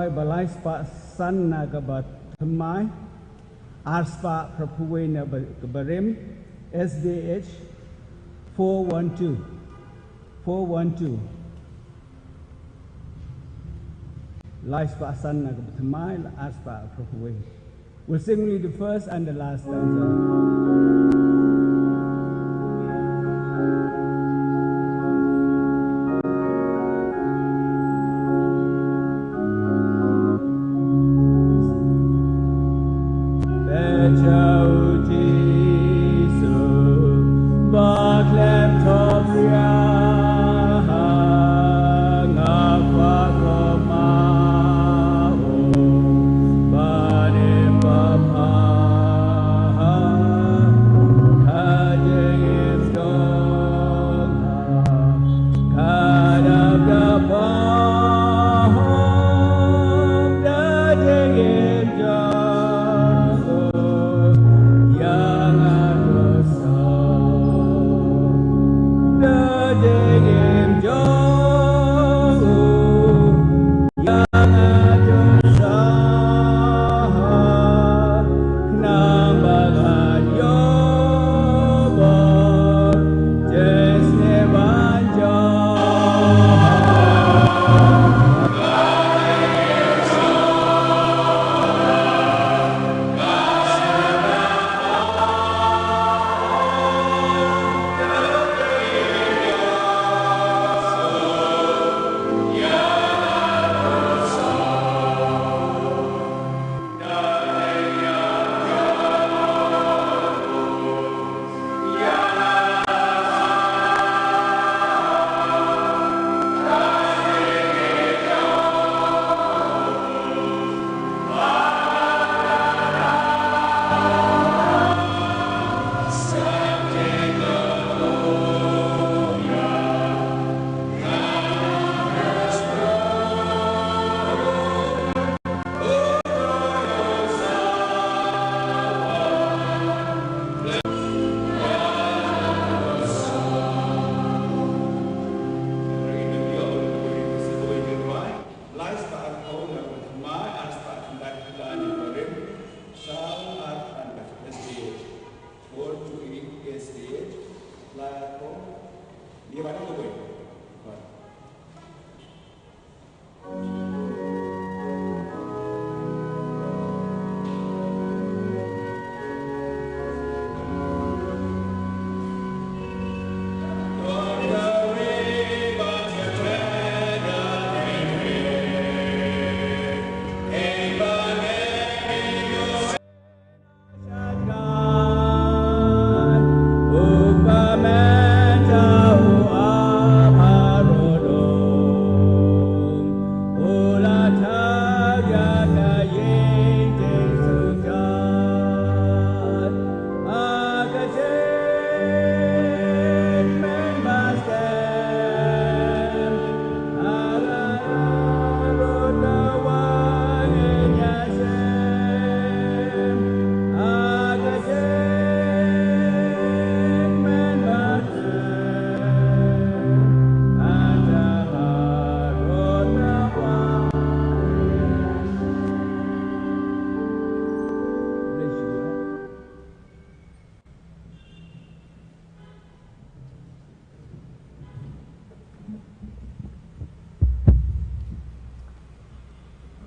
Roy balai spa san na gabat thamai arspa prapuwe na gabarim SDH 412 Lai spa san na gabat thamai arspa prapuwe. We'll sing only the first and the last stanza.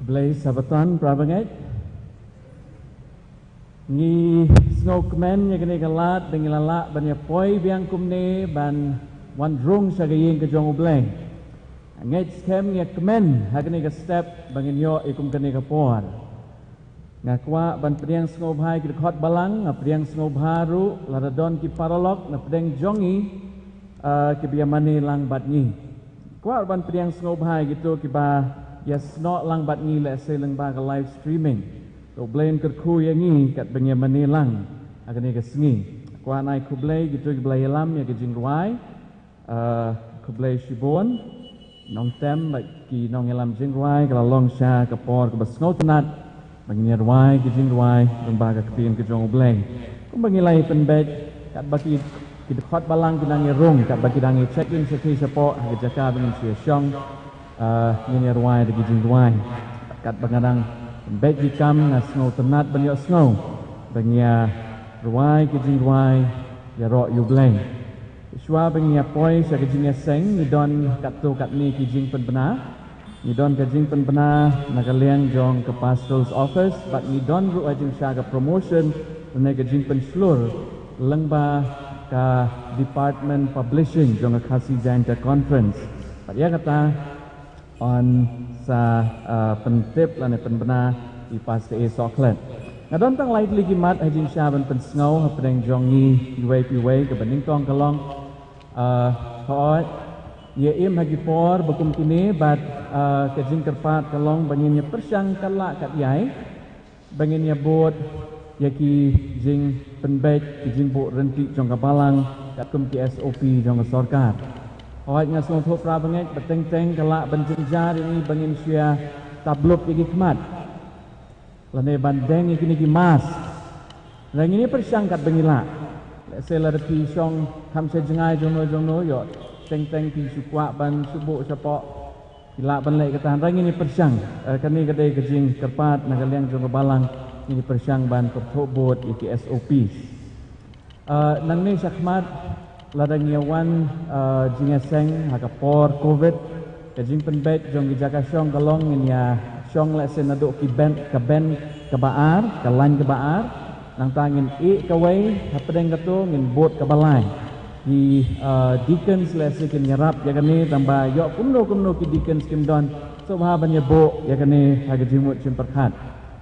Blai sabatan prabangai ni snowman yang kena kalat dengan lalak banyak poi biang kumne ban wandrung sagayeng ke jong ubleng ngai scam ya kemen hakne ka step bangin yo ikum kene ka por ngakwa ban priang snobhai ki khot balang priang snobharu ladadon ki paralok na pedeng jongi ki biamani lang batngi kwa ban priang snobhai gitu ki ba yes not lang batngi le selang ba ka live streaming to blame ker khu yangi kat biamani lang hakne ka sngi kwa nai kublai gitu ki blai lam ya ki jingruai kublai shibon nong tem baik ki nong elam jingruai kalau long sha kapor ke basnotnat bangir wai ki jingruai lembaga kepien ke jong bleng kum bangilai penbet kat baki ki dekat balang ki nang rong kat baki dang check in seti sapo ke jaka bangin sia syong ni ruai de ki jingruai kat bangarang baik jikam na snow tenat banyak snow banya ruai kijing ruai ya ro yu bleng Shua banya poi sa kijing seng ni don kat tu kat ni kijing pen bena ni don kijing pen bena nakaliang jong ke pastor's office but ni don ru ajing sha ke promotion na kijing pen slur lengba ka department publishing jong ke Khasi Jaintia conference but ya kata on sa pentip lan penbena di pas ke Auckland. Ngadon tang lain lagi mat hajin syaban pensngau hapeng jongi UAPW ke banding tong kalong hoat ye im hagi por bekum kini bat ke jing kerpat kalong banginnya persyang kalak kat yai banginnya bot yaki jing penbek jing bot renti jong kapalang kat kum ki SOP jong sarkar. Hoat ngasong thop ra bangai beteng-teng kalak benjenjar ini bangin sia tablop iki kemat. Lane bandeng iki niki mas. Lang ini persangkat bengila. Sela de pi song kam se jengai jono yo teng-teng pi sukwa ban subuk sapok. Bila ban lek katan rang ini persang. Kani kedai kejing kerpat nakaliang jong balang ini persang ban perthobot iki SOP. Nang ni sakmat ladang yawan jingaseng hakapor COVID kejing penbet jong gijaga syong kalong ini ya syong lek sen aduk ki ben ke baar ke lan ke baar nang tangin kawai hapedeng katu ngin bot ke balai di deacons lek sen nyerap ya kani tambah yok kumno ki deacons kim don so ha ban bo ya kani ha gejimut sim perkhat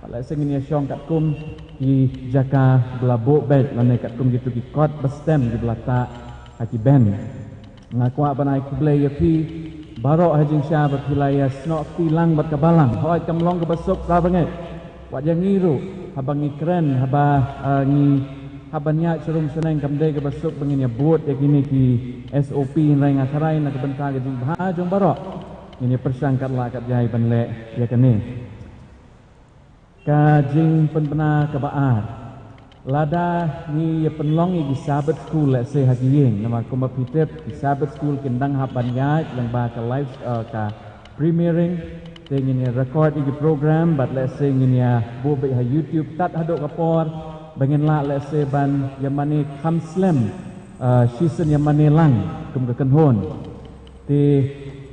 lek sen ya syong kat kum di jaka belabo bet lan kat kum gitu ki kot bestem di belata haki ben ngakwa banai kublai ya pi barok hajing syah berpilaya snok tilang berkebalang hoi kamlong ke besok rabanget wajah ngiru habang ngikren habanya cerum seneng kamdai ke besok bengin ya buat ya kini ki SOP rai ngakarai nak bentar hajing bahajong barok ini persangkat lah kat jahai banlek ya kini kajing penpena kebaar lada ni penlong igi Sabbath school let's say hagiyeng nama kuma pitep di Sabbath school kendang habanya yang ba ka live ka premiering tengin ya record igi program but let's say ngin ya bobe ha YouTube tat hadok kapor bangin la let's say ban yamani kham slam season yamani lang kum ka kenhon ti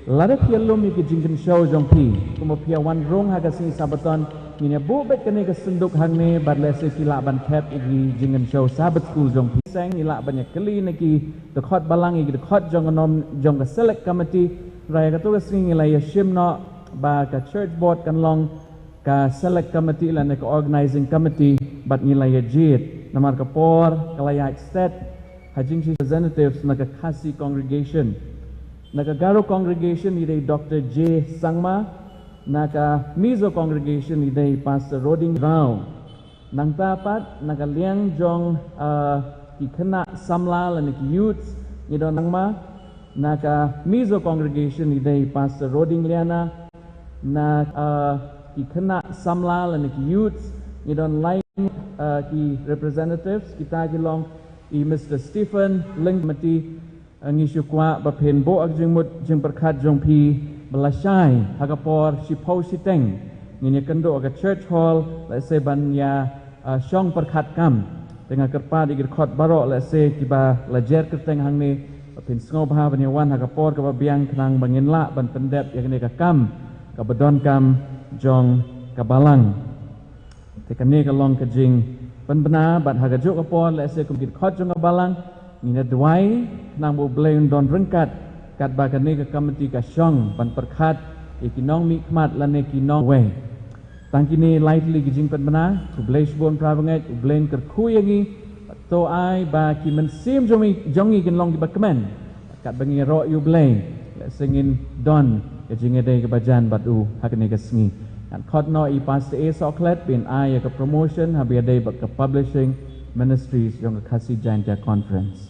lada pialum igi jingken show jong pi kuma pia wan rong haga sing sabaton ini bobet kene ke senduk hang ne bad lese sila ban cap igi jingen show Sabbath school jong pisang ila banyak kali neki dekhot balang igi dekhot jong nom jong ke select committee raya ka tu sing ila ya shimno ba ka church board kan long ka select committee la ka organizing committee bad ngila ya jit namar ka por kalaya state hajing representatives na ka Khasi congregation na ka Garo congregation ide Dr. J Sangma naka Mizo congregation idai Pastor Roding Rao nang tapat naka liang jong ikena samla lan youths idon nangma naka Mizo congregation idai Pastor Roding Liana na ikena samla lan youths idon lain ki representatives kita gilong i Mr. Stephen Lingmati ngisyu kwa bapen bo agjimut jing perkhat jong pi belasai hagapor sipau siteng ngini kendo aga church hall let's say banya syong perkhat kam dengan kerpa di khot barok let's say tiba lajer kerteng hang ni pin sngo bha banya wan hagapor ka biang knang bangin la ban pendep yang ni ka kam ka bedon kam jong ka balang tekani ka long ka jing penbena bat hagajuk kapor let's say kum khot jong ka balang ngina duai nang bo bleun don rengkat kat bagan ni ke komiti ka syong ban perkhat ikinong mikmat lan ikinong we tangkini lightly gijing penbena ku blaze bon prabanget ku blain kerku yangi to ai ba ki men sim jongi kin long di bakmen kat bangi ro yu blain le singin don gijing ede ke bajan batu hakne ke sngi kan khot no I pas e soklet bin ai ke promotion habi ade ke publishing ministries jong ke Khasi Jaintia conference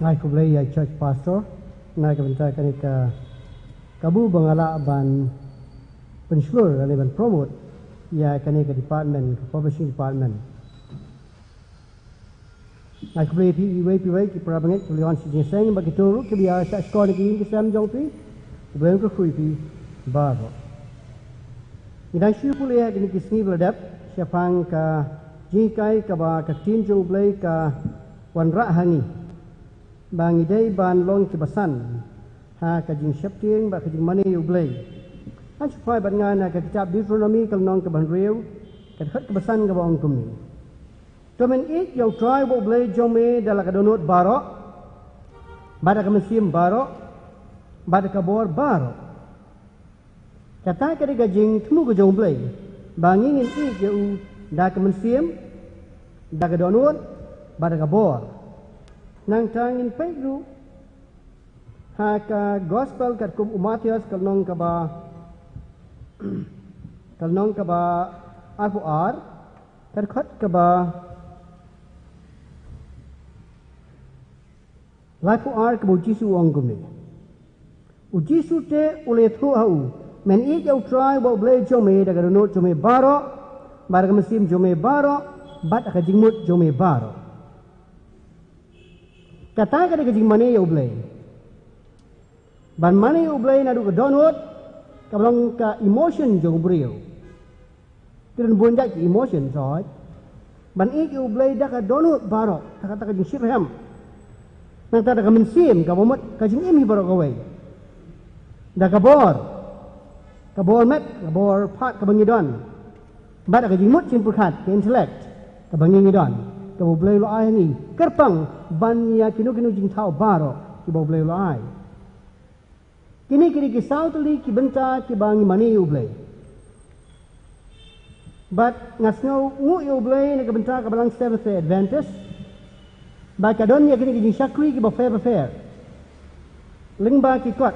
Nai kublai ya church pastor nai ka bentar kanika kabu bangala ban pensyur dan ban promote ya kanika department publishing department ngai kble pi iwe ki prabangit kulion si jeseng bagi turu ki biar sa skor ki ki sam jong pi beng ko fui pi ba ro idang shu pulia ki ki sni bladap syafang ka jikai ka ba ka tin jong blai ka wan ra hangi bang idai ban long ki basan ha ka jing shapting ba ka jing mani u blai an supaya ban ngana ka kitab Deuteronomy kal nong ka ban riu ka khat ka basan ka ba ong kum ni Tomen ik yang try bo blai jome dalam kadonot baro, bada kemesim baro, bada kabor baro. Kata kali gajing temu ke jong blai, bangingin ik yang da kemesim, da kadonot, bada kabor. Nang tangin pegru, haka gospel kat kum umatias kalnong kaba alfu ar, kat kaba Laku ar ke Jisu orang kumni. Jisu te oleh tu au. Men ik au try bo blai jome daga no jome baro, bar ke mesim jome baro, bat ka jingmut jome baro. Kata ka daga jing mane au blai. Ban mane au blai na du ka donot ka blong ka emotion jong brio. Tiran bonjak ki emotion soi. Ban ik au blai daga donot baro, kata ka jing shirham. Nang tada ka mensim ka momot ka jing imi baro kawai da kabor met kabor pat ka bangidon bada ka jing mut sin purkhat ka intellect ka bangidon ka bo blai lo ai ni kerpang ban ya kinu jing thau baro ki bo blai lo ai kini ki sautli ki benta ki bangi mani u blai but ngasno ngu u blai ne ka benta ka balang Seventh Day Adventist Baka don ya kini kijing syakri ki fair. Lengba ki kot.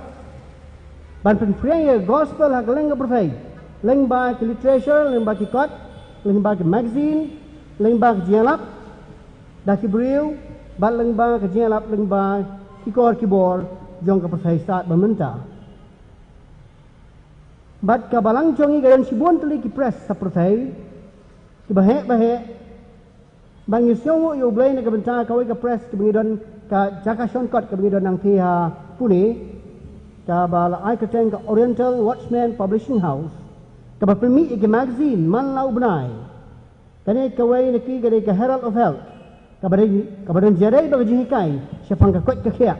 Ban penfriang gospel hak lengga berfai. Lengba ki literature, lengba ki kot, lengba ki magazine, lengba ki jialap, dah ki beriu, ban lengba ki jialap, lengba ki kor ki bor, jong ka berfai saat bermenta. Bat ka balang jongi gadan sibun teli ki press sa berfai, ki bahek. Bang yusyong yo blai na kabenta kawai ka press ke bangidon ka jaka shortcut ke bangidon nang pihak Pune ka bala ai kateng ka Oriental Watchman Publishing House ka permi ke magazine man lau benai kane kawai na ki gade ka Herald of Health ka badan jare ba jihikai syafang ka kwat ka khia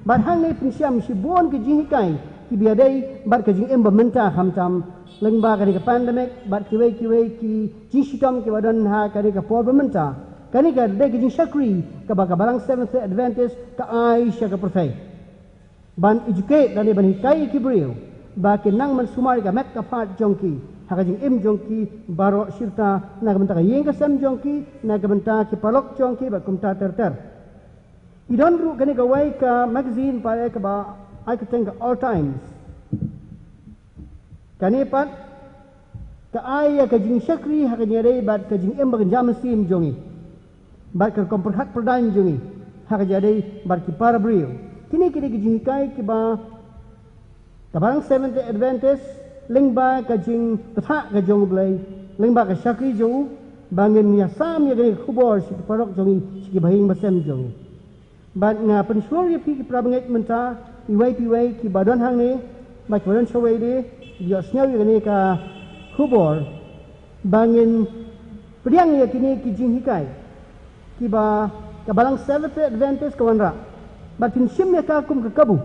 bar hang nei pinsiam si bon ke jihikai ki biadai bar ka jing emba menta hamtam lengba kari ka pandemic bat kiwei ki jinsitom ki badan ha kari ka por bermenta kani ka de ki syakri ka balang Seventh Day Adventist ka Aisha ka perfect ban educate dan ban hikai ki brio ba ki nang man sumari ka met ka part jongki ha ka jing im jongki baro sirta na ka benta ka yeng ka sam jongki na ka benta ki palok jongki ba kumta ter idon ru kani ka wai ka magazine pa ka ba ai ka tengka All Times Kanipat ka aya ka jing syakri ha ka nyare bat ka jing emba jam sim jongi bat ka komperhat perdan jongi ha ka jade bat ki para brio kini ki jing kai ki ba ka barang Seventh Day Adventist lengba ka jing tatha ka jong blai lengba ka syakri jong bangin ya sam ya gani khubor si parok jongi si bahing basem jongi bat nga pensuar ya pi ki prabangit menta iwai ki badon hang ni bat badon chawai de dia senyau ini ka khubor bangin priang ya kini ki jing hikai ki ba ka balang Seventh Day Adventist kawanra bat pin sim ya ka kum ka kabu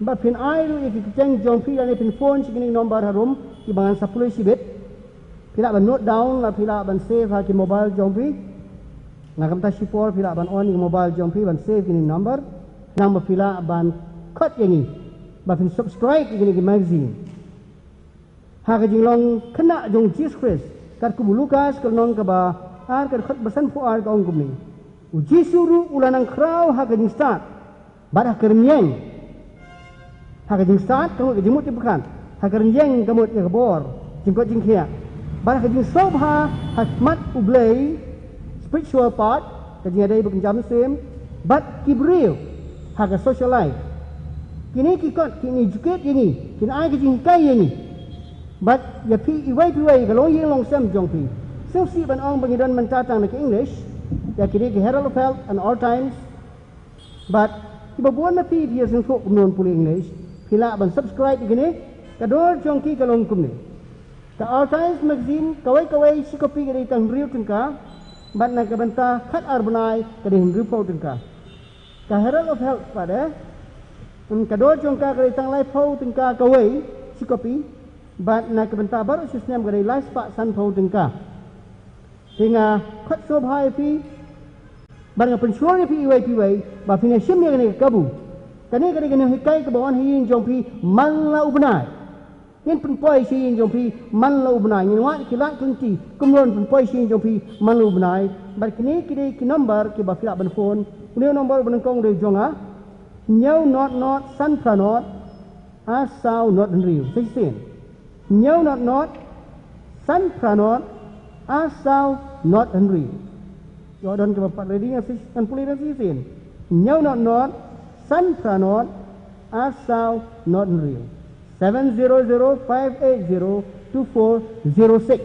bat pin ai ru ki kiteng jong fi dan pin phone sigini nomor harum ki bangan 10 sibet pila ban note down la pila ban save ha ki mobile jong fi ngakam ta sipor pila ban on ki mobile jong fi ban save kini number nang pila ban cut yangi Bafin subscribe ini ke magazine. Hak jinglong kena jong Jesus Christ. Kat kubu Lukas kalnong ka ba ar kat khat basan fu ar ka ong kumni. Uji suru ulanang kraw hak jing start. Badah kernyeng. Hak jing start kamu ke jimut tibukan. Hak kernyeng kamu ke bor. Jingkot jingkhia. Badah jing sobha hak mat ublay spiritual part ka jing adai bekenjam sim bat kibril hak social life. Kini kikot kini educate ini kini ai kijing kai ini but ya pi iwai kalau yang long sam jong pi so si ban ong bangidon mentatang nak English ya kini ke Herald of Health and All Times but iba buan na feed here sing sok non puli English pila ban subscribe igini kador jongki kalong kumne ka All Times magazine kawai si kopi gini tang riu tengka ban na kabanta khat arbanai kadi riu pau tengka ka Herald of Health pada kador jongka kadi tang lai pau tengka kawai si kopi ban na kabanta baru sistem kadi lai spa san pau tengka sehingga khat sobhai pi barang pensuarnya pi iwai ba fina shimnya kene kabu kane kene hikai ke bawan hin jong pi man la ubnai yen penpoi si jong pi man la ubnai yen wa kilat kunti kumron penpoi si jong pi man la ubnai bar kene ki number ki ba fila ban phone ne number ban kong de jonga nyau not san pra not a sao not riu sixteen nyau not san pra not a sao not riu Jordan ke bapak ready kan pulih dan sisin. Nyau not san pra not asau not real. 700-580-2406.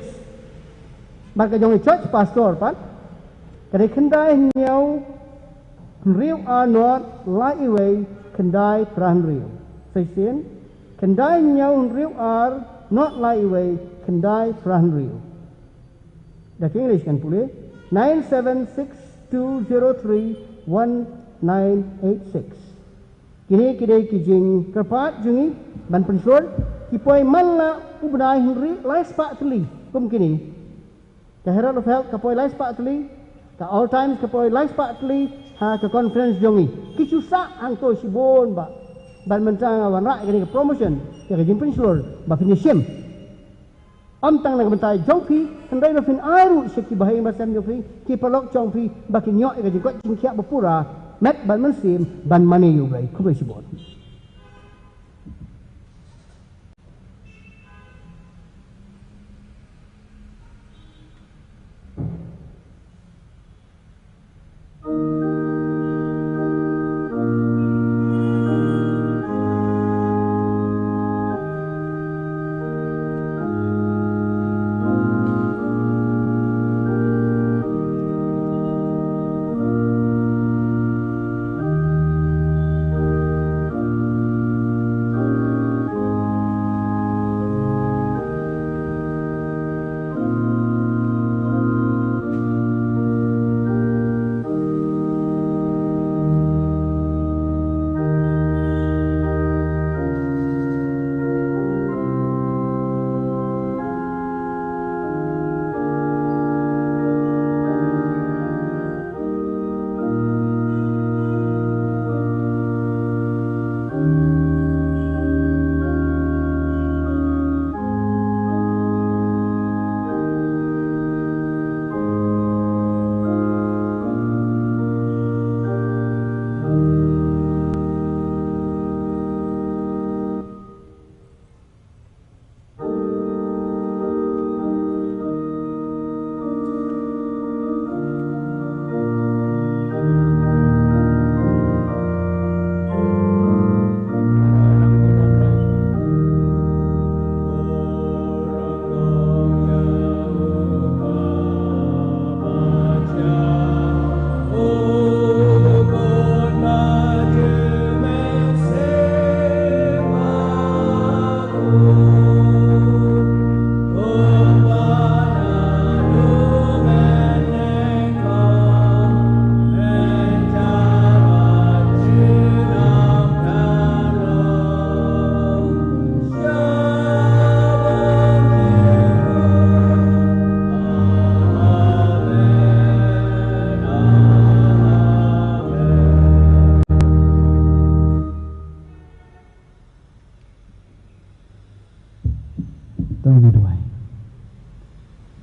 Maka jong church pastor pan. Kadai kendai nyau real are not lie away kendai pran real. Sisin kendai nyau real are not lie away kendai pran real. Dah English kan pulih. 9762031986. Kini kijing kerpat jungi ban pensur kipoi malla ubnai henry lai spa tli kum kini ka Herald of Health kapoi lai spa tli ka All Times kapoi lai spa tli ha ka conference jongi kicusa angto sibon ba ban mentang awan rak kini promotion ya kijing pensur ba finishim Om tang nak bentai jongpi, kendai na fin aru syaki bahaya masam jongpi, ki palok jongpi, baki nyok ika jengkot cingkiak berpura, mek ban mensim, ban mani yugai, kubai sibon.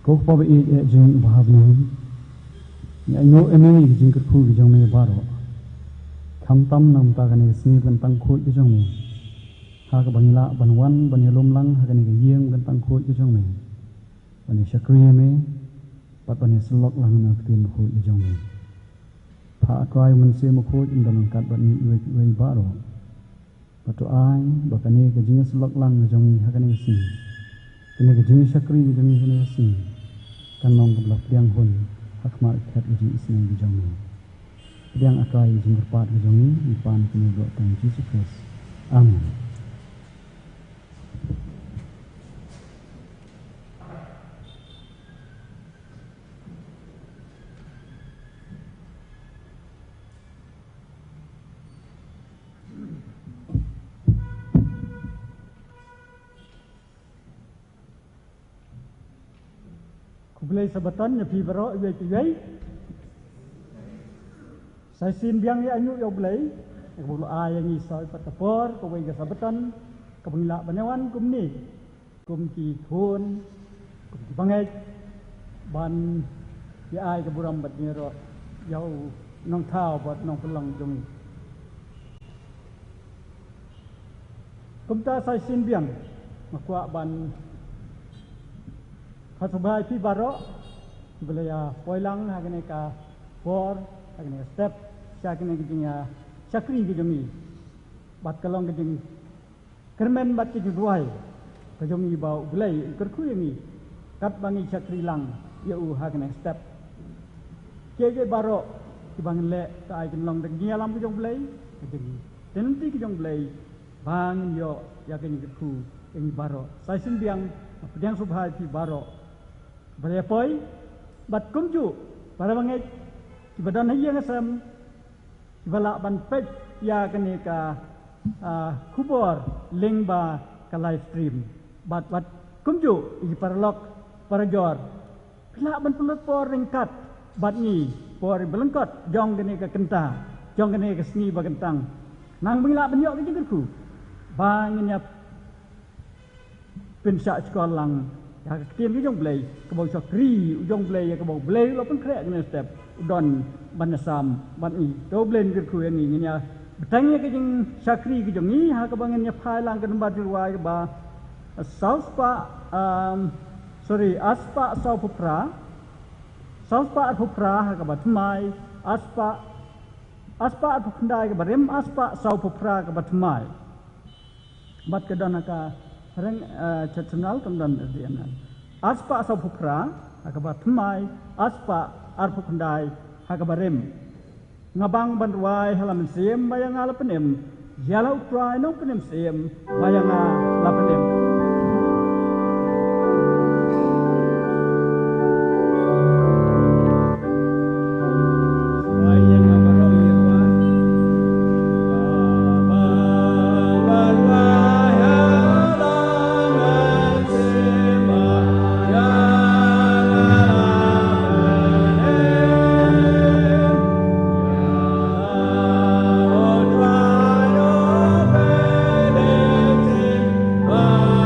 Kok pa ba jing bahab ni ya no emeni jing ker khu jong me baro kham tam nam ta kan sni kan tang khu jong me ha ka bangla banwan ban yalom lang ha kan yeng kan tang khu jong me ban shakriye me pat ban slok lang na tin khu jong me pha trai man se mo khu in dan kat ban we baro patu ai ba kan ke jing slok lang jong ha kan si kene ke jing shakri jong me si kan long ka blak yang hun hakmat kat gajing isna gajong ni. Pedang akai gajing berpat gajong ni ipan kini buat tang Jesus Christ. Amin. Kubelai sabatan ya pi baro iwe piwai. Saya sin biang ya anyu ya belai. Ya bulu yang isoi patapor ko wei sabatan ka bangila banyawan kum ni. Kum ki thun kum ki bangai ban ya ai ka buram bat ni ro yau nong thao bat nong pulang jong. Kum ta sai sin biang makwa ban Kasubai pi baro belaya poilang hagane ka for hagane ka step sakane kijinga sakri kijumi bat kalong kijing kermen bat kijing ruai kijumi bau belai kerku yangi kat bangi sakri lang ya u hagane step kege baro kibang le ka ai kinlong de ngialam kijong belai kijing tenti kijong belai bang yo yakini kerku yangi baro sai sin biang pedang subhai pi baro Berepoi, bat kumju, para bangai, kibadan hiya ngasam, kibala ban pet ya kene ka kubor lingba ka live stream, bat kumju, iji para lok, para jor, pila ban pulut por ringkat, bat ni por belengkot, jong kene ka kenta, jong kene ka seni bagentang, nang bangila banyok ke jengkerku, bangnya pensak sekolang. Ya ketian ke jong belai ke bau sakri jong belai ya ke bau belai lo pun krek ni step don banasam ban ni to blend ke ku ni nya betangnya ke jeng sakri ke jong ni ha ke bangen nya phai lang ke tempat ruai ke ba aspa saupupra ha ke ba thmai aspa phundai ke barem aspa saupupra ke ba thmai bat ke don ka Reng channel kamdan dianan. Aspa saupupra hakabat thmai aspa arpukundai hakabarem. Ngabang banruai halam siem bayang alapenem. Yala utrai no penem siem bayang alapenem. Bye.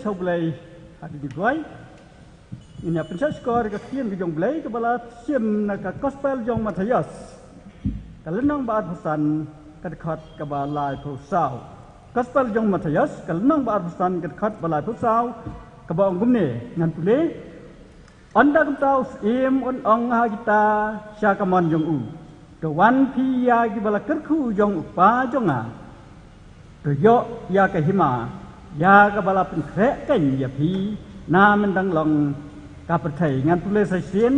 chau blai hadi di goi inya pensa skor ka kian ki jong blai ka bala sim na ka gospel jong Matius ka lenong ba pesan ka khat ka ba lai phu sao gospel jong Matius ka lenong ba pesan ka khat ba lai phu sao ka ba ngum ne ngan tu le anda kum tau im on ong ha kita sya ka mon jong u to wan pi ya ki bala ker khu jong pa jong a to yo ya ka hima ya ka bala pen kre ken ya pi na men dang long ka pa thai ngan tu le sai sien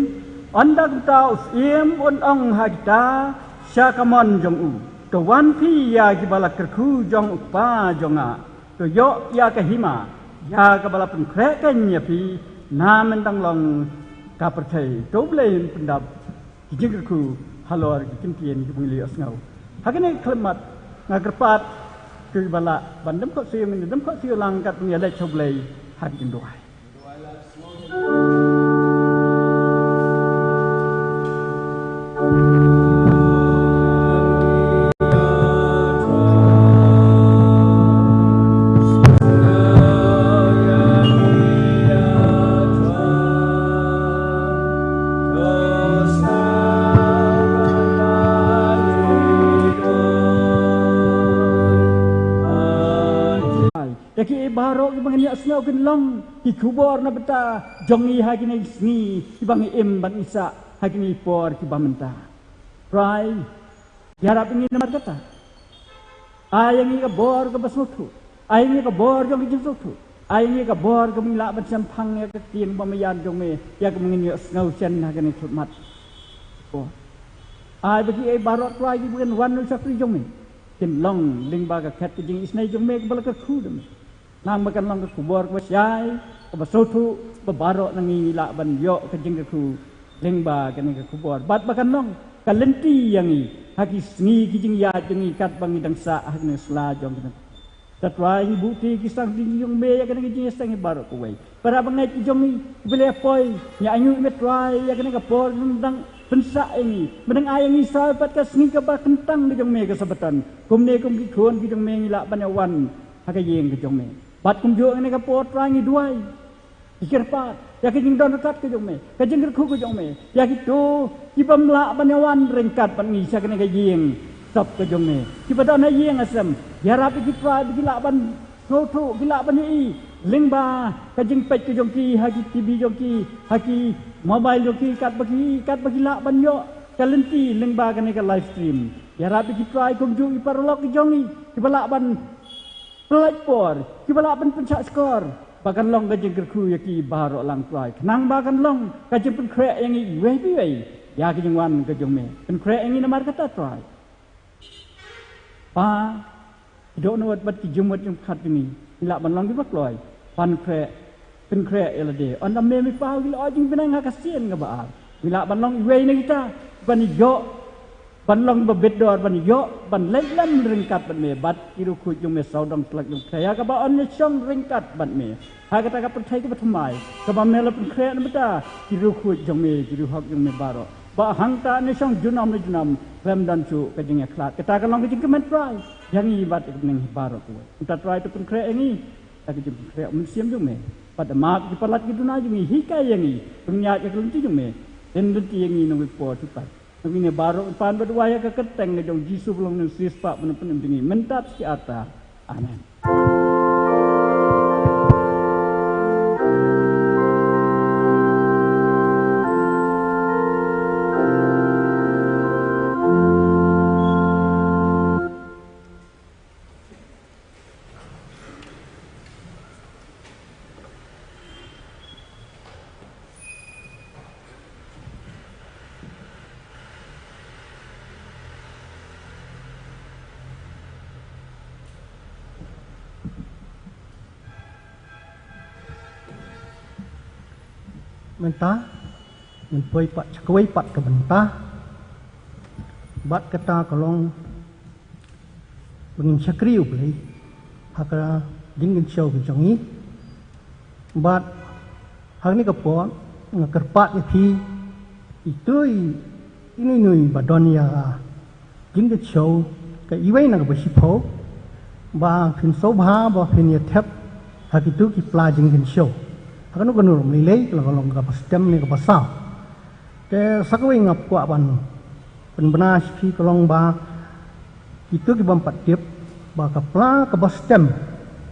anda kum tau im on ong ha kita sya ka mon jong u to wan pi ya ki bala ker khu jong pa jong a to yo ya ka hima ya ka bala pen kre ken ya pi na men dang long ka pa thai to ble pen dap ki jing ku halor ki kimtien ki bungli asngau hakane klemat ngagerpat ke bala bandem ko sia min dem ko sia langkat ngia le choblei han kin doai barok ibang ni asnau kin long ki kubor na beta jongi ha kini sni ibang im ban isa ha kini por ki bamenta prai yarap ini namar kata ayang ka bor ka basutu ayang ka bor jong ki sutu ayang ka bor ka mila ban sampang ya ka tin bamayan jong me ya ka mengini asnau chen ha kini thutmat oh ai bagi ai barok prai ki bukan wan nu sakri jong me kin long ling ba ka khat ki jing isnai jong me ka bala ka khu dem nang makan lang kubor ko syai ko basotu babaro nang ila ban yo ka jing ku lengba kan ka kubor bat makan long kalenti yang i haki sngi ki jing ya jing kat bang dang sa hak sla jong kan tatwai bukti ki sang ding yung me ya kan ki jing sang baro ko wei para bang nai ki jong i bele poi ya anyu metwai ya kan ka por dang pensa ini menang ayang i sa pat ka sngi ka ba kentang di jong me ka sabatan kum ne kum ki khon ki jong me ila ban wan hak yeng ki jong me bat kum jo ne ka pot rangi duai ikir pat ya ki jing don kat ke jong me ka jing ku ku jong me ya ki tu ki pamla banyawan rengkat pan ngi sa ne ka yeng sop ke jong me ki padon na yeng asam ya rapi ki pra ki la ban so thu ki la ban i lingba ka jing pet ke jong ki ha ki tv jong ki ha ki mobile jong ki kat bagi la ban yo kalenti lingba ka ne ka live stream ya rapi ki pra kum ju i parlok ki jong i ki bala ban pelajpor ki bala ban pencak skor bakan long ka jing ku ya ki baro lang prai nang bakan long ka jing pen kre yang i we bi we ya ki jing wan ka jong me pen kre yang i namar kata trai pa do no bat ki jumot jong khat ni ila ban long ki bak loi pan kre pen kre ela de on me mi pa wi lo jing benang ka sien ka ba ila ban long i we ni kita ban yo ban long ba bedor ban yo ban lam ringkat ban me bat kiru khu jung me saudam tlak jung khaya ka ba on chong ringkat ban me ha ka ta ka pathai ka pathmai ka ba me la pen khre na bata kiru khu jung me kiru hok jung me baro ba hang ta ne chong junam lam dan chu ka jing ya khlat ka ta ka long ka jing ka men try yang i bat ka ning baro ku ta try to pen khre engi ta ka jing khre mun siam jung me pat ma ki palat ki dunai jung hi ka yang i punya ka lun ti jung me den lun ti yang i no po tu pat ini baru pan berdua ya keketeng ngejong Jisu belum nusis pak penem tinggi mentat si ata amin mentah menpoi pat cakoi pat ke mentah bat kata kolong bengin sakriu beli haka dingin show ke jongi bat hak ni kapon ngakerpat ya thi itu ini nui badon ya dingin show ke iwai na ba sipo ba phin so bha ba phin ya thep hak itu ki pelajeng gen show akan nu kenur melilai kalau ka pastem ni ka pasau te sakwe ngap kwa ban penbenas pi kolong ba itu ki bampat tiap ba ka pla ka pastem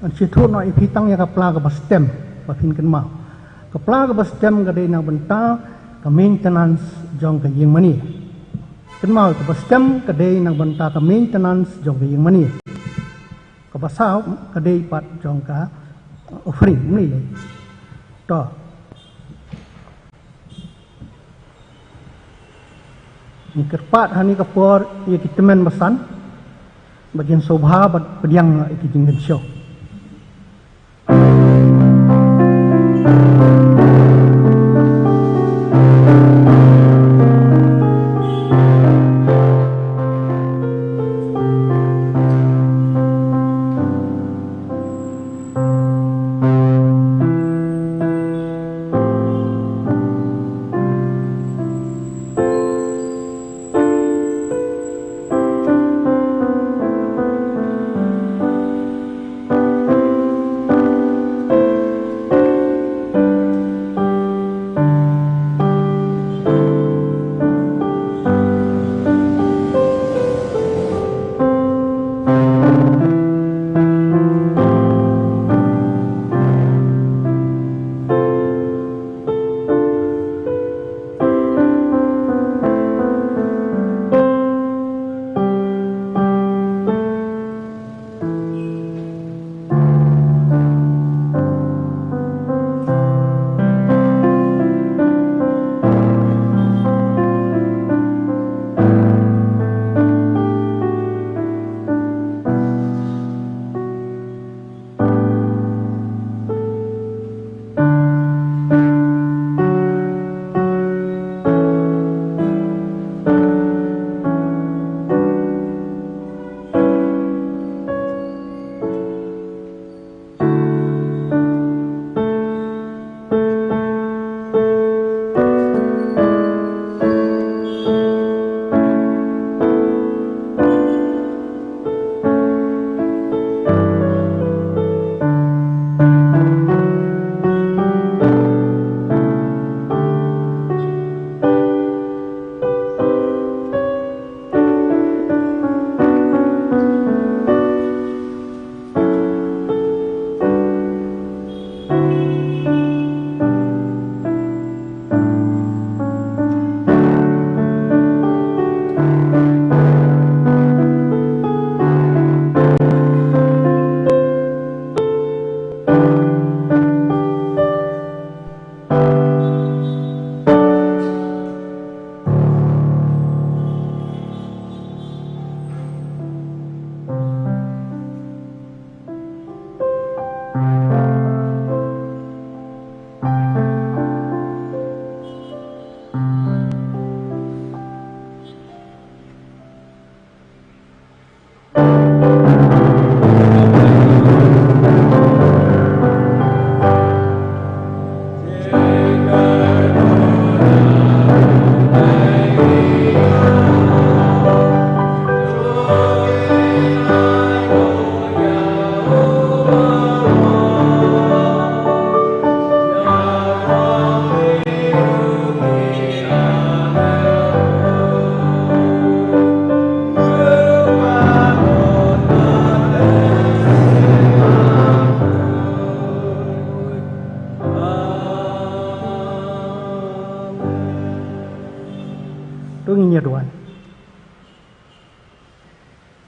an situ no ipitang ya ka pla ka pastem ba pin kan mau ka pla ka pastem ka dei na benta ka maintenance jong ka yeng mani kan mau ka pastem ka dei na benta ka maintenance jong ka yeng mani ka pasau ka dei pat jong ka offering ni le to ni kerpat hani ka por ye kitemen basan bagian sobha pediang iki jinggen show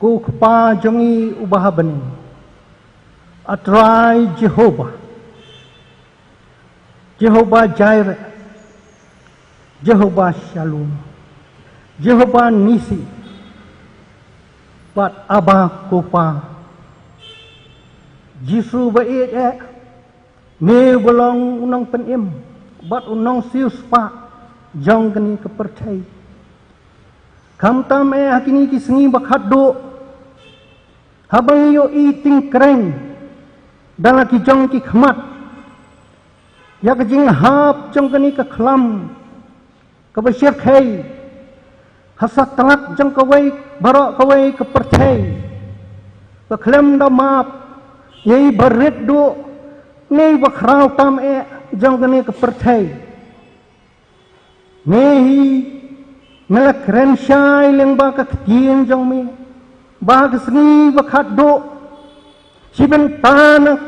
ku kepa jongi ubah bani atrai Jehovah Jireh, Jehovah Shalom, Jehovah Nisi, bat abah kopa, Jisu baik ne bolong unang penim, bat unang sius pa, jang kini kepercayai. Kam tam hakini kisengi bakhado, habang yo iting keren, dalam kijong ki khmat. Ya kejing hap jong kini ke kelam ke besyir khai hasat telak jong kawai barok kawai ke percay ke kelam da map yai berit do Nei bakrau tam jong kene ke pertai. Nei melak rensyai leng baka ketien jong me. Baka sengi bakat do. Si bentana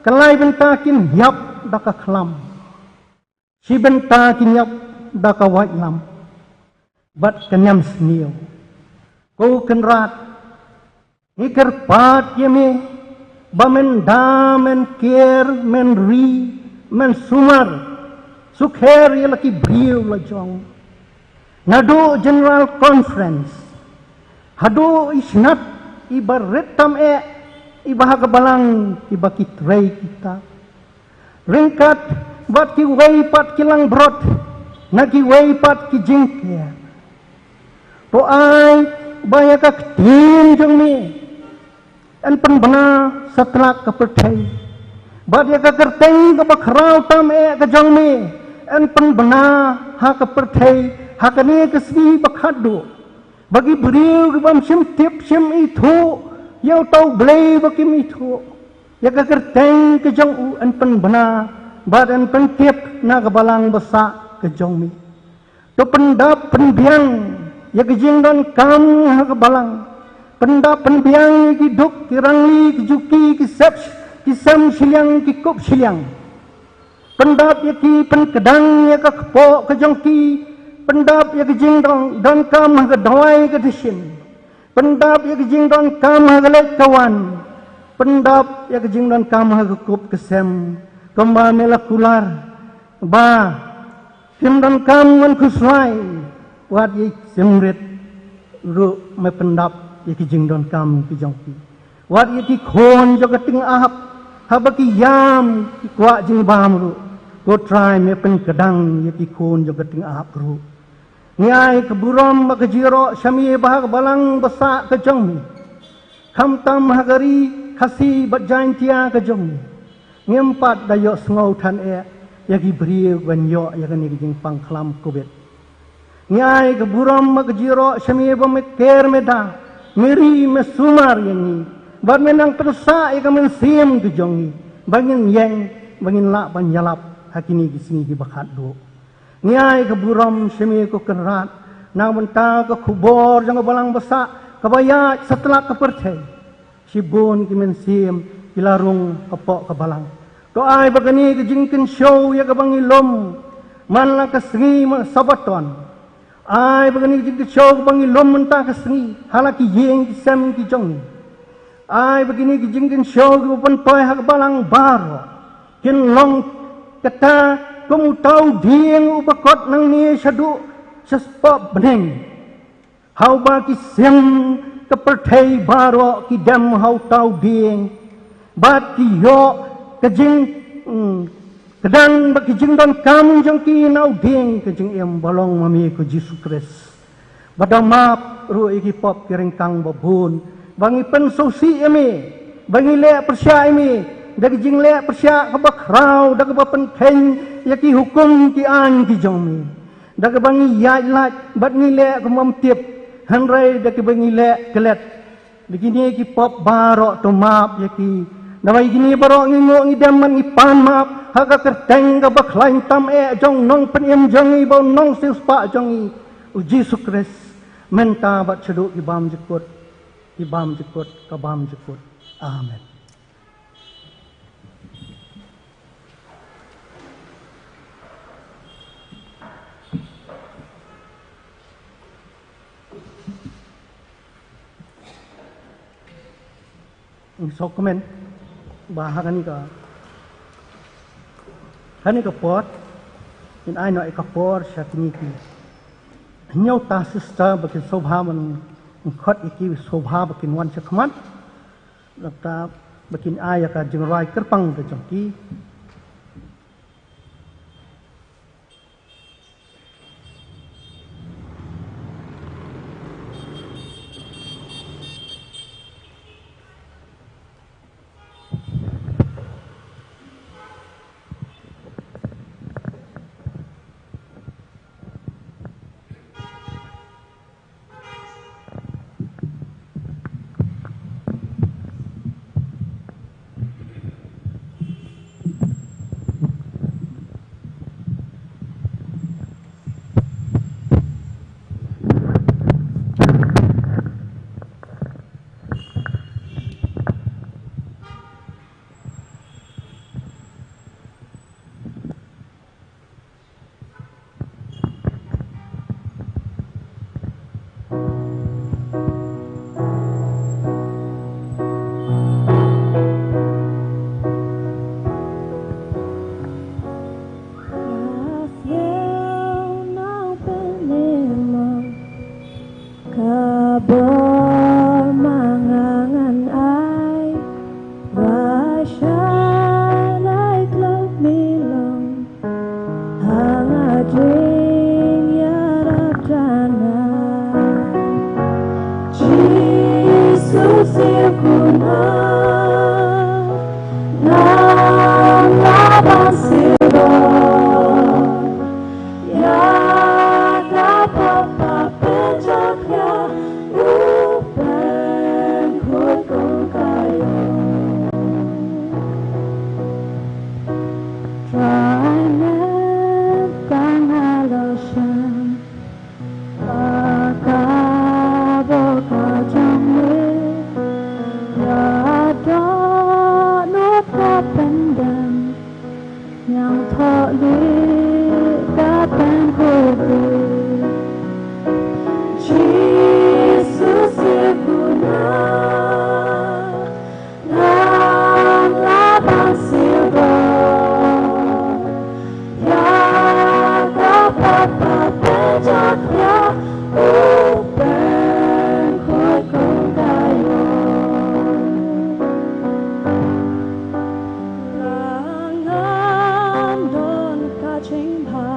kelai bentakin hiap daka kelam. Si bentakin hiap daka white lam. Bat kenyam senio. Kau kenrat. Ikar pat yeme. Bamen da, men ker, men ri, men sumar. Sukher ye laki brio la jong. Nado General Conference. Hado isnat ibaretam ibahaga balang ibakitray kita. Ringkat bat ki waypat kilang brot. Nagi waypat ki jingkya. To ay bayakak tin jong mi. En penbena setelah kepercayaan. Badia kekerteng kebakrau tam kejong mi. En penbena ha kepercayaan. Ha kani kesni bakhadu. Bagi beriu kebam sim tip sim itu. Yang tau belai bagi itu. Ya kekerteng kejong u en penbena. Bad en pentip na kebalang besak kejong mi. To pendap penbiang. Ya kejing dan kam ha kebalang. Pendap penbiang kiduk kirangli kijuki kisam siliang kikup siliang. Pendap ya ki penkedang ya kakpo kejongki. Pendap ya kijingdong dan kam kedawai kedesin. Pendap ya kijingdong kam gelek kawan. Pendap ya kijingdong kam kekup kesem. Kembali lakular ba kimdong kam ngan kuslai. Wat ya semrit ru me pendap yaki jingdon kam ki jongki. Wat yaki khon jo keting ahap. Habaki yam ki kwa jing bam ru. Go try me pen kedang yaki khon jo keting ahap ru. Nyai keburom bakajiro syami bahag balang besak ke jongmi. Kam tam hagari kasi batjain tia ke jongmi. Ngempat dayo sengau tan yaki beriu banyo yakani jing pangklam kubet. Nyai keburom bakajiro syami bameker meda. Miri mesumar yang ni, bad menang tersa ika mensim kejongi, bangin yang, bangin lak banyalap, hakini kisini dibakat do. Niai keburam semi ko kenrat, nang mentah ke kubor jangan balang besak, kebayat setelah kepercay, sibun ki mensim, kilarung kepok kebalang. Doai bagani kejingkin show ya kebangi lom, manla kesengi sabaton. Ai begini jadi show bangi lom mentah kesengi halaki yeng kisam kijong ni. Ai begini kijingkin show kepan toy hak balang baro. Kin long kata kamu tahu dieng ubakot nang ni syadu sespop beneng. Hau ba kisam kepertai baro kidam hau tahu dieng. Bat kiyo kejing kedang bagi jingdon kam jongki nau ding kejing em balong mami ko Yesus Kristus. Badang map ru iki pop kiring kang babun. Bangi pensosi emi, bangi lek persya emi, dagi jing lek persya kebakrau dagi bapentheng yaki hukum ki an ki jongmi. Dagi bangi yai lat bat ngilek kemamtip hanrai dagi bangi lek kelet. Begini ki pop barok to map yaki. Nawai gini barok ngingok ngidam man ipan map. Haka kerteng ka baklain tam jong nong peniem jong i bau nong silspa jong i Yesus Kristus menta bat ceduk ibam jekut kabam jekut. Amen. Sok komen bahagan ni ka. Hani kapot, in ay no ikapor siya tiniki. Hinyaw ta sista bakin sobha man khot iki sobha bakin wan siya kamat. Lakta bakin ay ka jingray kerpang da jongki. mangangan ai bright shine like love milong hangading yarap jana Jesus ikuna nam labang siro ya kapapa penjakya upen kutong kayo Triumph kang halosyan Pagkabot ka jangwe Yada not kapendam Yang thọ lý kapan kobe Jesus ikuna Nam labang siro Ya kapapa penjakya upen kutong kayo Langan don kaching pa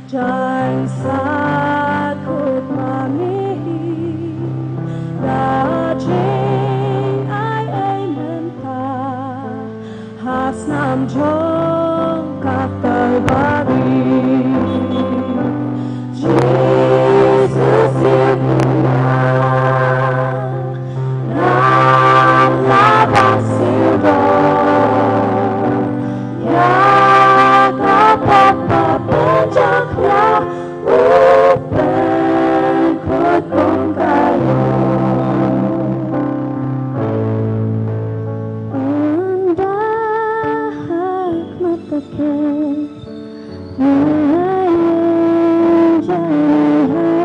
Jai sakut mamihi Dajing ay menta Hasnam jong katay bari Jesus ikuna Nam labang siro Ya kapapa penjakya upen kutong kayo Undah matakit Ngayon jaya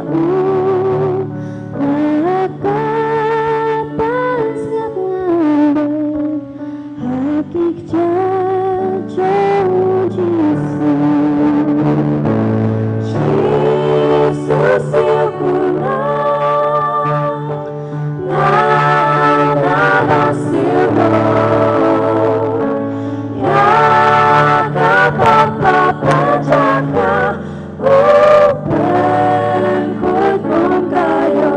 Nakapan siap ngayon Hakik jauh Jesus ikuna Nam labang siro Ya kapapa penjakya upen kutong kayo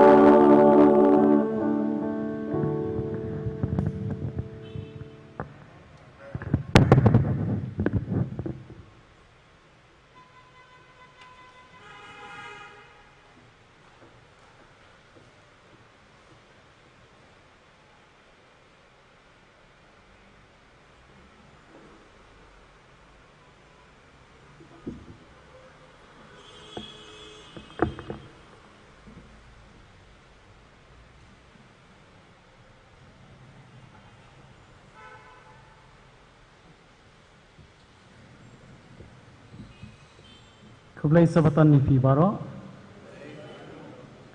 Kublai sabatan ni pi baro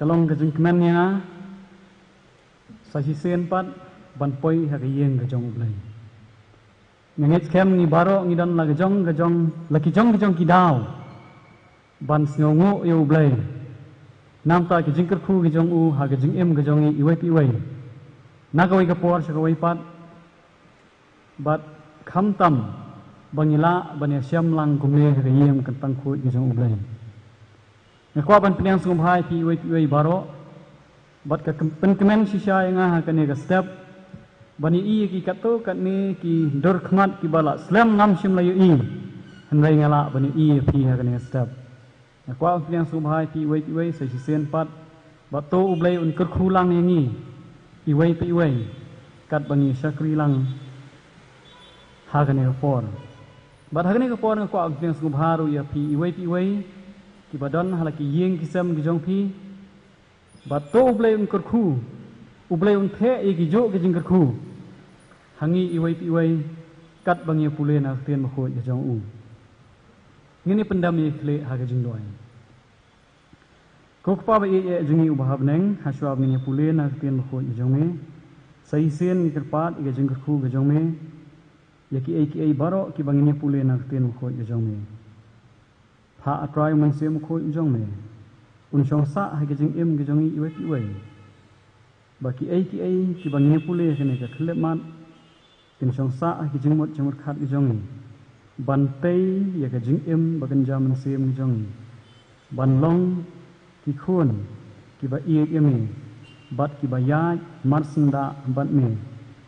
kalong kajung kemennya sahisen pat banpoi hakiyeng kajong ublai ngengit kem ni baro ngidan la kajong laki jong kidaw ban sngongu yo ublai nam ta kajing kerku kajong u ha kajing em kajong i iwai pi wai nagawai kapor sakawai pat bat kham tam bangila banya siam lang kumle hakiyem kentang khu kajong ublai ngakwa ban piniang sumhai pi wei baro bat ka penkemen sisa yang ha kane ka step bani i ki kato kat ni ki dor khmat ki bala slam ngam sim layu i hanrai ngala bani i pi ha kane step ngakwa piniang sumhai pi wei sa sisen pat bat to ublai un ker khulang yangi i wei pi wei kat bangi sakri lang ha kane por bat ha kane ka por ngakwa piniang sumharu ya pi wei ki badan halaki yeng kisam gijong pi bato ublai un kerku ublai un the e gijo gijing kerku hangi iwai kat bangi pule na tien mako gijong u ngini pendam ye kle ha gijing doi kokpa ba ye jingi ubahab neng haswa ngini pule na tien mako gijong me sai sen kerpat gijing kerku gijong me yaki ai baro ki bangini pule na tien mako gijong me ha atrai man se mko jong me unsong sa hai kejing im kejongi iwe iwe baki ai ki bangi pule kene ka khlemat tin song sa hai kejing mot jamur khat kejongi ban pei ya kejing im bagan jaman sim kejongi ban long ki khun ki ba i emi bat ki ba ya mar sinda bat me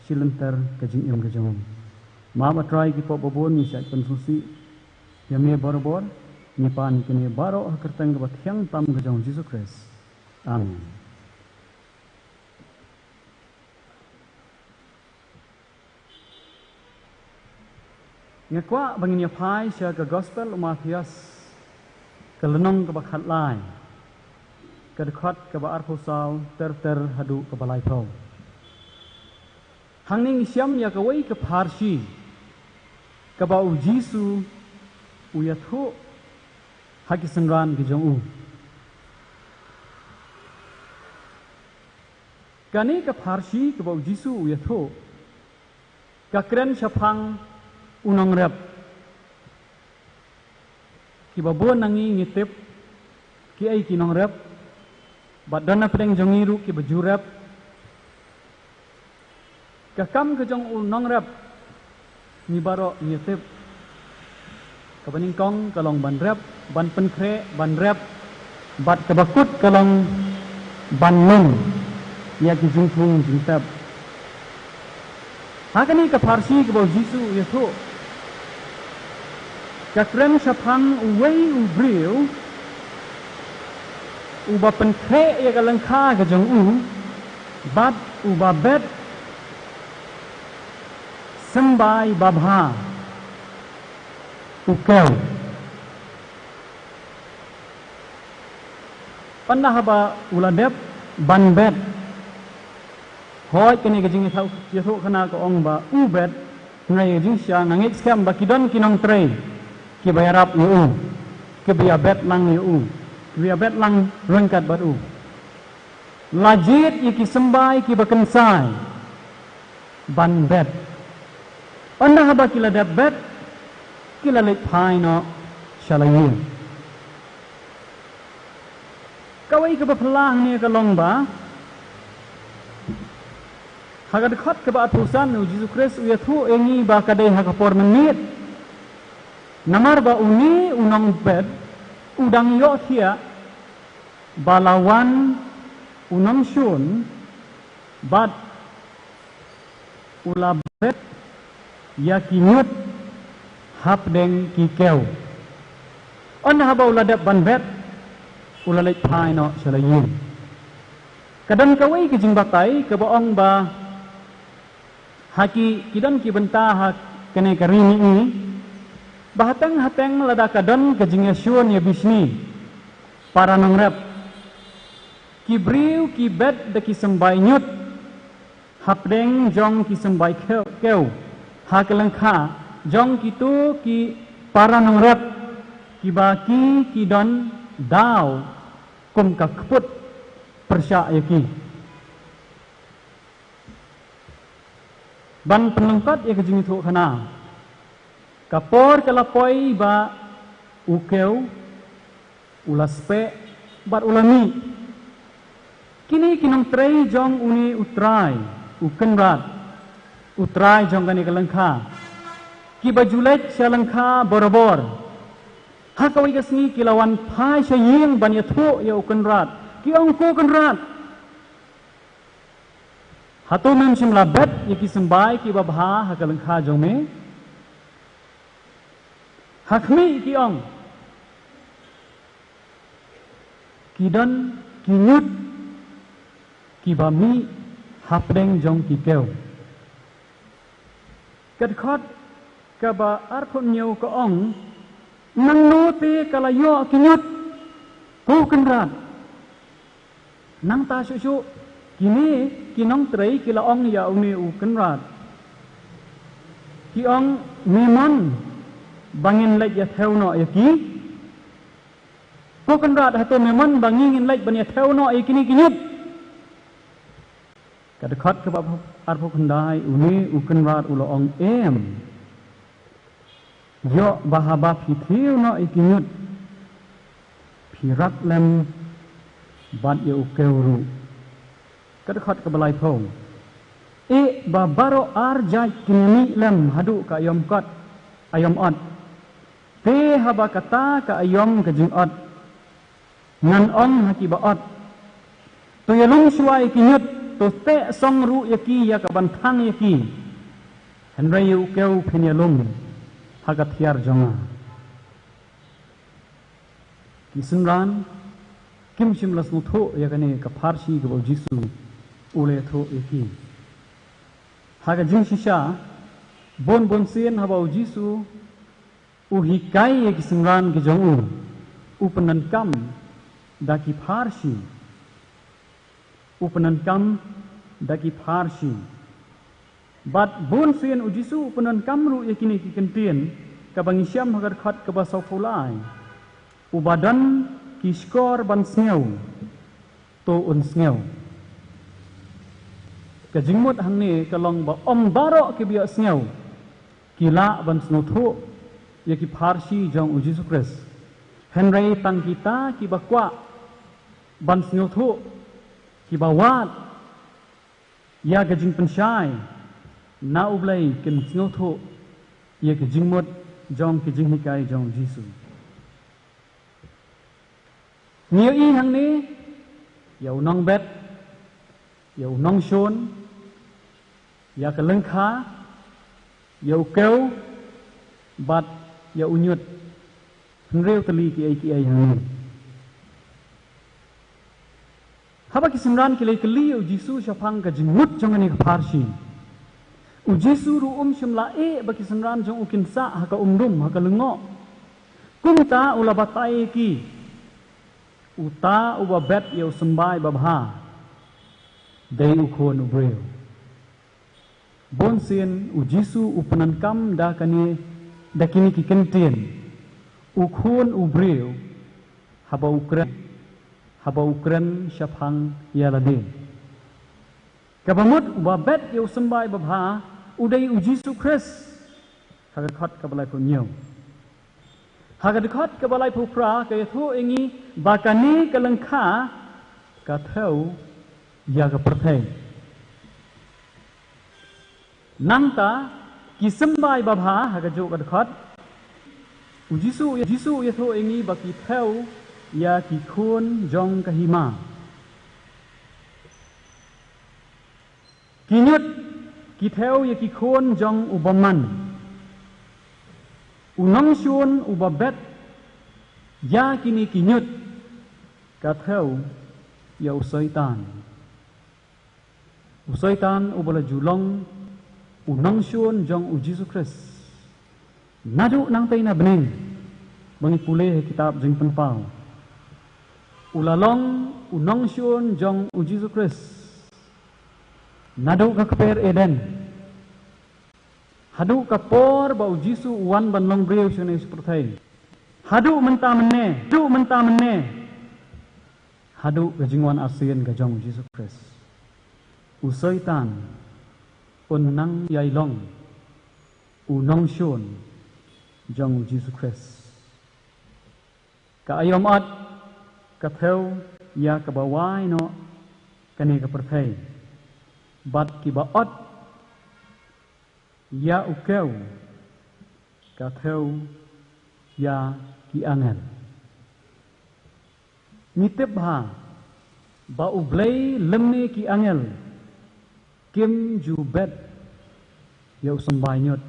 silenter kejing im kejongi ma ba try ki po babon ni sai konsusi ya me bor ni pan kene baro kertang ba thyang tam kejong Jesus Christ amen. Ngakwa bangin ya pai sia ke gospel Matius ke lenong ke bakhat lai ke dekat ke ba arphosau ter hadu ke balai phau hangning siam ya ke wei ke parsi ke ba u Jisu u ya thu haki sengran ke jong u kani ke parsi ke ba u Jisu u ya thu ka kren chapang unong rep ki babon nangi ngitip ki ai ki nong rep badana pedeng jongiru ki baju rep ka kam ke jong unong rep ni baro ngitip ka baning kong kalong ban rep ban penkre ban rep bat ke bakut kalong ban mun ya ki jungthung jingtap hakani ka parsi ke ba Jisu yesu Kakrem sapang uwei ubriu uba penkre ya kalengka ke jong u bat uba bet sembai babha ukau pandah ba uladep ban bet hoi kene ke jing thau yesu khana ko ong ba u bet ngai jing sia ngangit skam ba kidon kinong trei ki bayarap yu ki biabet lang yu biabet lang rengkat baru lajit ki sembai ki bakensai ban bet anda haba kila dab bet kila lek pai no shalayin kawai ke bapelang ni ke longba hagad khat ke ba atusan nu Jesus Christ u yathu engi ba kadai hakapor menit namar ba uni unong bed udang yo kia balawan unong shun bat ulabet ya kinyut hapdeng kikeu on haba uladap ban bet ulalek pai no shalayin kadang kawai ke jing batai ke baong ba haki kidan ki benta hak kene karini ini bahateng hateng lada kadon ke jing Yesuan ya bisni para nongrep kibriu ki bet de ki sembai nyut hapdeng jong ki sembai keu hakelengka jong kitu ki para nongrep ki baki ki don dau kum ka keput persya yaki ban penengkat ya ke jing itu khana kapor kalapoi ba ukeu ulaspe bat ulami kini kinong trei jong uni utrai ukenrat utrai jong kani kalengka ki bajulet salengka borobor hakawai kasni kilawan pai saying ban yathu ya ukenrat ki ongko kenrat hatu mem simlabet ya ki sembai ki babha hakalengka jong me hakmi ki ong kidan kinyut ki bami hapdeng jong ki keu kadkhot ka ba arkhon nyau ko ong nang nuti kalayo kinyut ko kenrat nang ta su kini kinong trei kila ong ya uni u kenrat ki ong memon bangin lek ya theuno yaki ko kenrat hatu memon bangin lek ban ya theuno yakini kinyut kadkhot ke ba arpo kendai uni u kenrat ulo ong em yo bahaba pithiu no ikinyut phirak lem bat ya ukeu kadakhat ka balai thong babaro arjai kinni lam hadu ka ayom kot ayom ot te haba kata ka ayom ka jing ot ngan ong haki ba ot to yalung suai kinyut to te song ru yaki ya ka bantang yaki henry ukeu phinyalung hagat hiar jonga kisunran kim shimlas mutho yakane ka farsi ka jisu ule tho yaki haga jing shisha bon sien habau jisu uhikai kisunran ki jongu upanan kam daki farsi upanan kam daki farsi bat bon sien ujisu upanan kamru yakini ki kentien ka bangisyam hagar khat ka basau fulai ubadan ki skor ban sneu to un sneu ka jingmut hangni ka long ba om baro ki bia sneu kila ban snu thu yaki farsi jong ujisu kres henry tang kita ki bakwa ban sneu thu ki bawat ya ka jing pensyai na ublai kin sneu thu ya ka jingmut jong ki jing hikai jong jisu nhiều y hằng ní dầu nong bet dầu nong shôn ya ka leng kha dầu kêu bat dầu nyut rêu tali ki ai hằng haba ki simran ki kali u jisu shafang ka jingmut jong ani ka farsi u jisu ru shimla ba ki simran jong u kinsa ha ka umdum ha ka lengo kumta ulabatai ki uta uba bet yau sembai babha dai ukhon ubreu bon sien u jisu upanan kam da kani dakini ki kentien ukhon ubreu haba ukran shafang yalade kabamut uba bet yau sembai babha udai u jisu kris hagat khat kabalai ko nyau hagat khat kabalai phupra ka yathu engi bakani kalengkha ka theu ya ka perthai nangta kisembai babha haga jo ka khat jisu yathu engi baki theu ya ki khun jong ka hima kinyut ki theu ya ki khun jong ubaman unong shun ubabet ya kini kinyut ka theu ya usaitan ubala julong unong shun jong u Jesus Christ nadu nang tay na bening bangi pule kitab jing penpau ulalong unong shun jong u Jesus Christ nadu ka kaper eden hadu kapor ba u jisu wan ban long breu shone seperti hadu menta mene hadu gajingwan asin gajong Jesus Christ usaitan unang yailong unong shon jong Jesus Christ ka ayom at ka theu ya ka bawai no kani ka perthai bat ki ba at ya ukeu ka theu ya ki angel nitip ha ba ublay lemne ki angel kim ju bet yau sembai nyot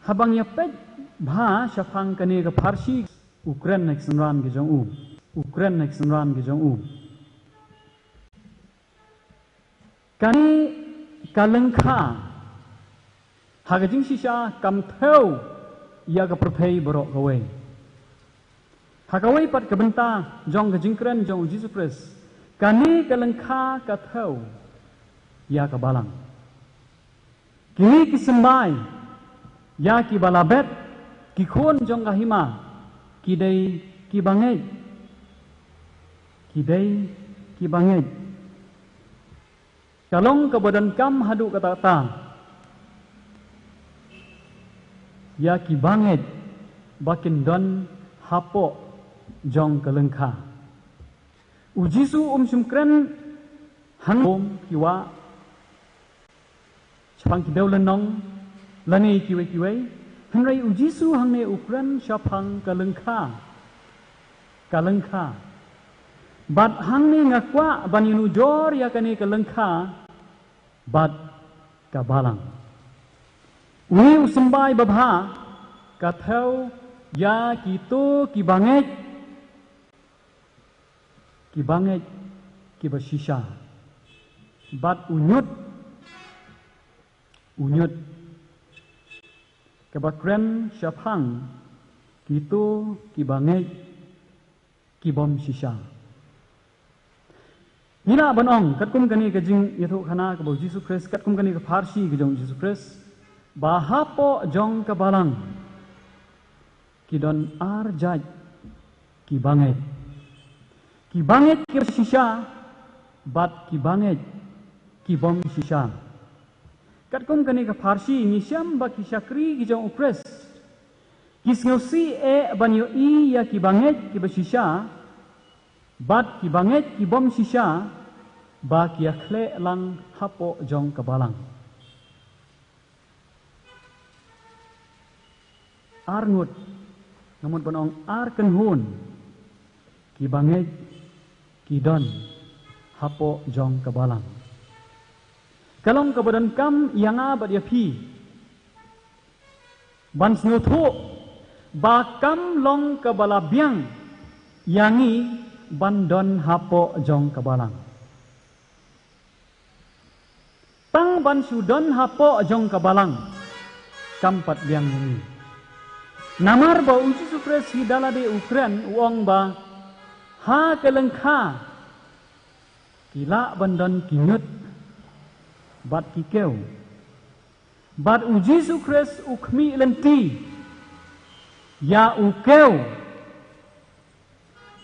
habang ya pet bha shafang kani ka farsi ukren nek sanran ge jong u kani kalengkha hagajing sisa kam theu ya ka perthai borok gawe hagawai pat ka benta jong gajing kren jong Jesus Christ kani kalengkha ka theu ya ka balang kini kisembai ya ki balabet ki khon jong kahima ki dei ki bangai kalong ka badan kam hadu kata ta ya ki bangai bakin don hapo jong kalengka ujisu sumkren hangom kiwa chapang kidau lenong lani kiwe hangrai ujisu hangne ukren chapang kalengka bat hangne ngakwa baninu jor ya kane kalengka bat kabalang ui usembai babha kathau ya kito kibanget kibashisha bat unyut kabakren syapang kito kibanget kibom shisha Nila banong katkum kani kajing yathuk khana kabo Jesus Christ katkum kani ka Farsi kajong Jesus Christ bahapo jong kabalang kidon arjaj kibanget shisha bat kibanget kibom shisha katkum kani ka Farsi nisyam ba kishakri kajong upres kisngeusi banyo I ya kibanget kibashisha bat kibanget kibom shisha ba kiakhle lang hapo jong kabalang arngut namun banong ar kenhun kibanget kidon hapo jong kabalang kalong kabadan kam yanga bat yapi ban snuthu ba kam long kabalabyang yangi bandon hapo jong kabalang tang ban sudon hapo jong kabalang kampat biang ini namar ba uji sukres hidala de ukren uong ba ha kelengka kila bandon kinyut bat kikeu bat uji sukres ukmi lenti ya ukeu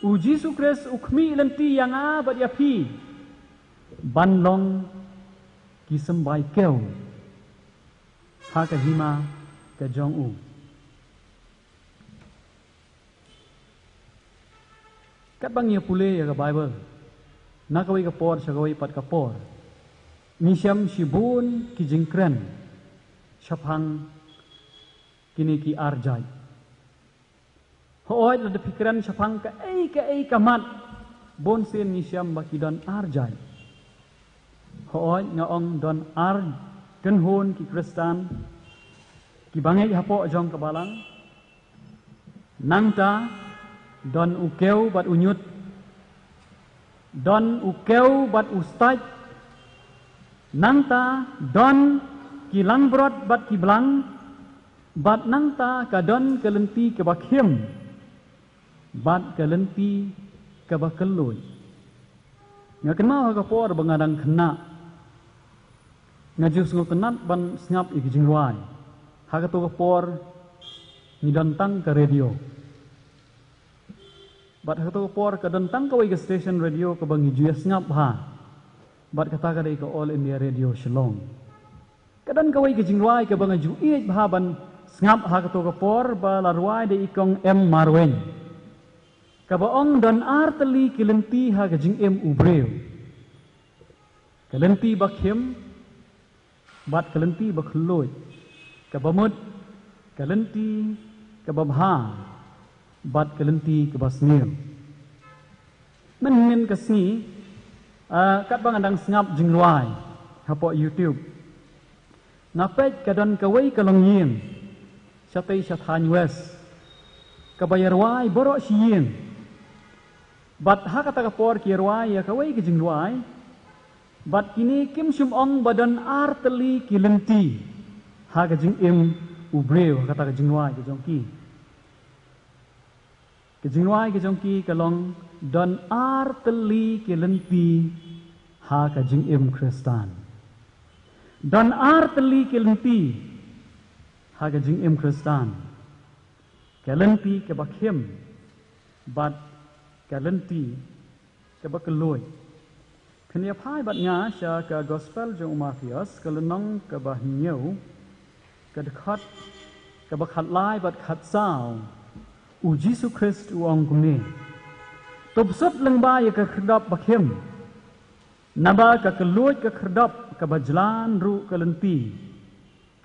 uji sukres ukmi lenti yang abat yapi banlong kisembai keu ha kahima ke jong u kat bang ya pule ya ke Bible nakawai ke por sagawai pat ke por nisyam shibun ki jingkren syapang kini ki arjai hooi ada pikiran syapang ke kamat bon sen nisyam bakidon arjai hooi ngaong don ar kenhun ki Kristan ki bangai hapo jong kabalang nangta don ukeu bat unyut don ukeu bat ustaj nangta don ki langbrot bat ki belang bat nangta kadon kelenti ke bakhim bat kelenti kabakelui nga kenal ka por bangadang kena nga jus ngo kenat ban snap ik jingwai ha ka to ka por ni dantang ka radio bat ha to ka por ka dantang ka wai ka station radio ka bangi juas ngap ha bat kata ka dai ka All India Radio Shillong kadan ka wai ka jingwai ka bangi ju i ha ban snap ha ka to ka por ba larwai de ikong M Marwen kabaong don arteli kilenti ha kajing ubreu kalenti bakhim bat kalenti bakhloi kabamut kalenti kababha bat kalenti kabasnir men kasni kat bang andang sngap jingluai hapo YouTube ngapet kadon kawai kalongying satay sathan west kabayarwai borok siying bat ha kata kapor kirwai ya kawai ke jingwai bat kini kim sum ong badan arteli kilenti ha ke jing ubreu kata ke jingwai ke jongki kalong don arteli kilenti ha ke jing Kristan don arteli kilenti ha ke jing Kristan kilenti ke bakhim bat kalenti ke bakeloi kenia phai bat nga sha ka gospel jong Matius kalenong ke bahnyeu ke dekat ke bakhat lai bat khat sao Jesu Christ uang kumne. Tubsut lengba ya ke kerdap bakhim. Naba ka keluj ke kerdap ke bajlan ru ke lenti.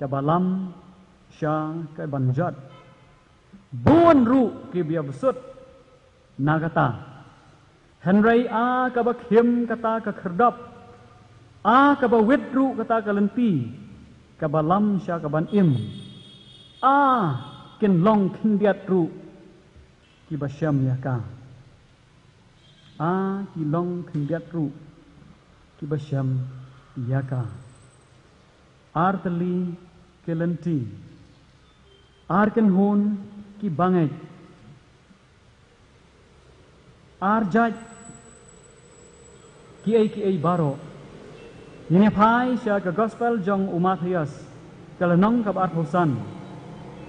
Ke balam sya ke banjat. Buan ru ke biya besut. Nagata. Henry a ke bakhim kata ke kerdap. A ke bawit ru kata ke lenti. Ke balam sya ke ban im. A kin long kindiat ru. Ki basyam yaka. A ki long kindiat ru. Ki basyam yaka. Artali kelenti. Arken hun ki bangai. Arjaj ki ai baro. Ini pai sya ke gospel jong Mathias. Kelenong kab arthosan.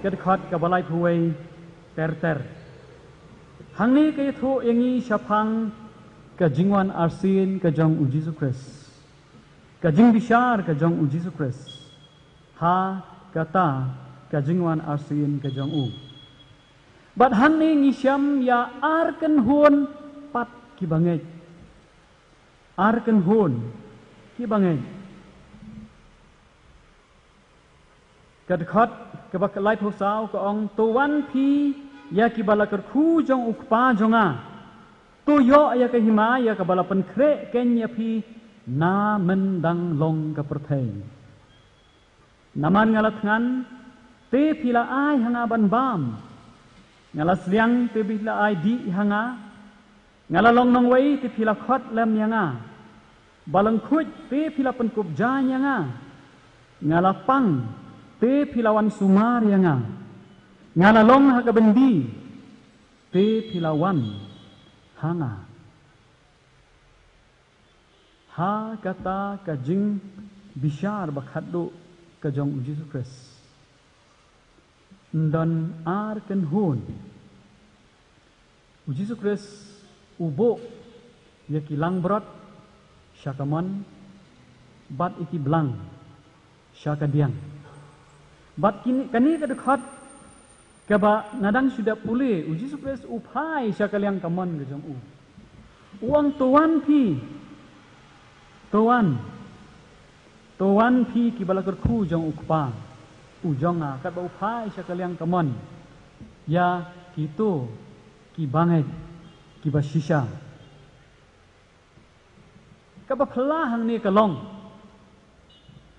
Kedekhat ke balai puai ter. Hang ni ke thu yangi syapang ke jingwan arsin ke jong Jesu Christ. Ke jing bishar ke jong Jesu Christ. Ha kata ke jingwan arsin ke jong u. Bat hang ni ngisyam ya arken hun pat ki bangai. Arken hun ki bangai. Kedekhat ke bakalai thosau ke ong tuan pi ya ki bala kerku jong ukpa jonga tu yo ya ke hima ya ke bala penkre kenya pi na mendang long ke perthai naman ngalat ngan te pila ai hanga ban bam ngalas liang te pila ai di hanga ngalalong nong wei te pila khot lem yanga balang khuj te pila penkup ja yanga ngalapang te pilawan sumar yanga ngalalong ha kabendi te pilawan hanga ha kata kajing bishar bakhaddo kajong Jesu Christ dan ar ken hun Jesu Christ ubo ya kilang berat syakaman bat iki blang syakadiang bat kini kani kedekhat kaba nadang sudah pulih Jesu Christ upai syakaliang kamon gejong u. Uang tuan pi. Tuan pi ki bala kerku jong ukpa. Ujonga kat ba upai syakaliang kamon. Ya kito ki bangai ki basisha. Kaba pelahang ni kalong.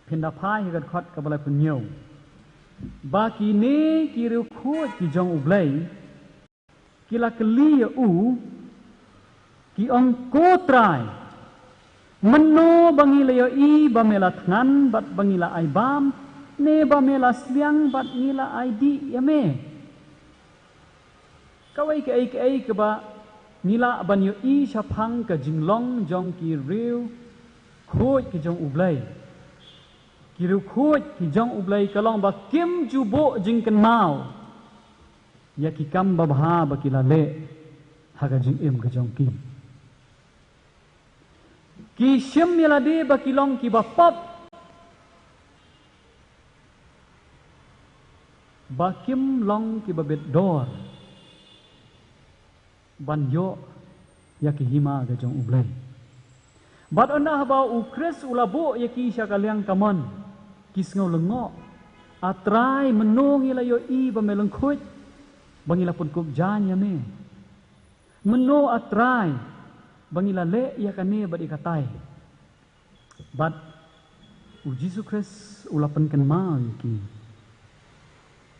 Pindapai kat khat kabala punyau. Baki ne kiri khut ki jong ublai kila keli u ki ong kotrai meno bangila yo i bamela than bat bangila ai bam ne bamela sliang bat ngila ai di yame kawai ke ai ke ba ngila ban yo i syapang ka jinglong jong ki riu khut ki jong ublai kiru khut ki jong ublai kalong ba kim jubo jing ken mau ya ki kam ba bha ba ki la le ha ga jing em ga jong ki shim ya la de ba ki long ki ba pop ba kim long ki ba bet dor ban yo ya ki hima ga jong ublai bat ona ba u kris ulabo ya ki sya kaliang kamon kisngau lengo atrai menung ila yo i ba meleng khut bangila pun kup janya me meno atrai bangila le ya kane ba dikatai but u Jesu Christ ula pen ken mau ki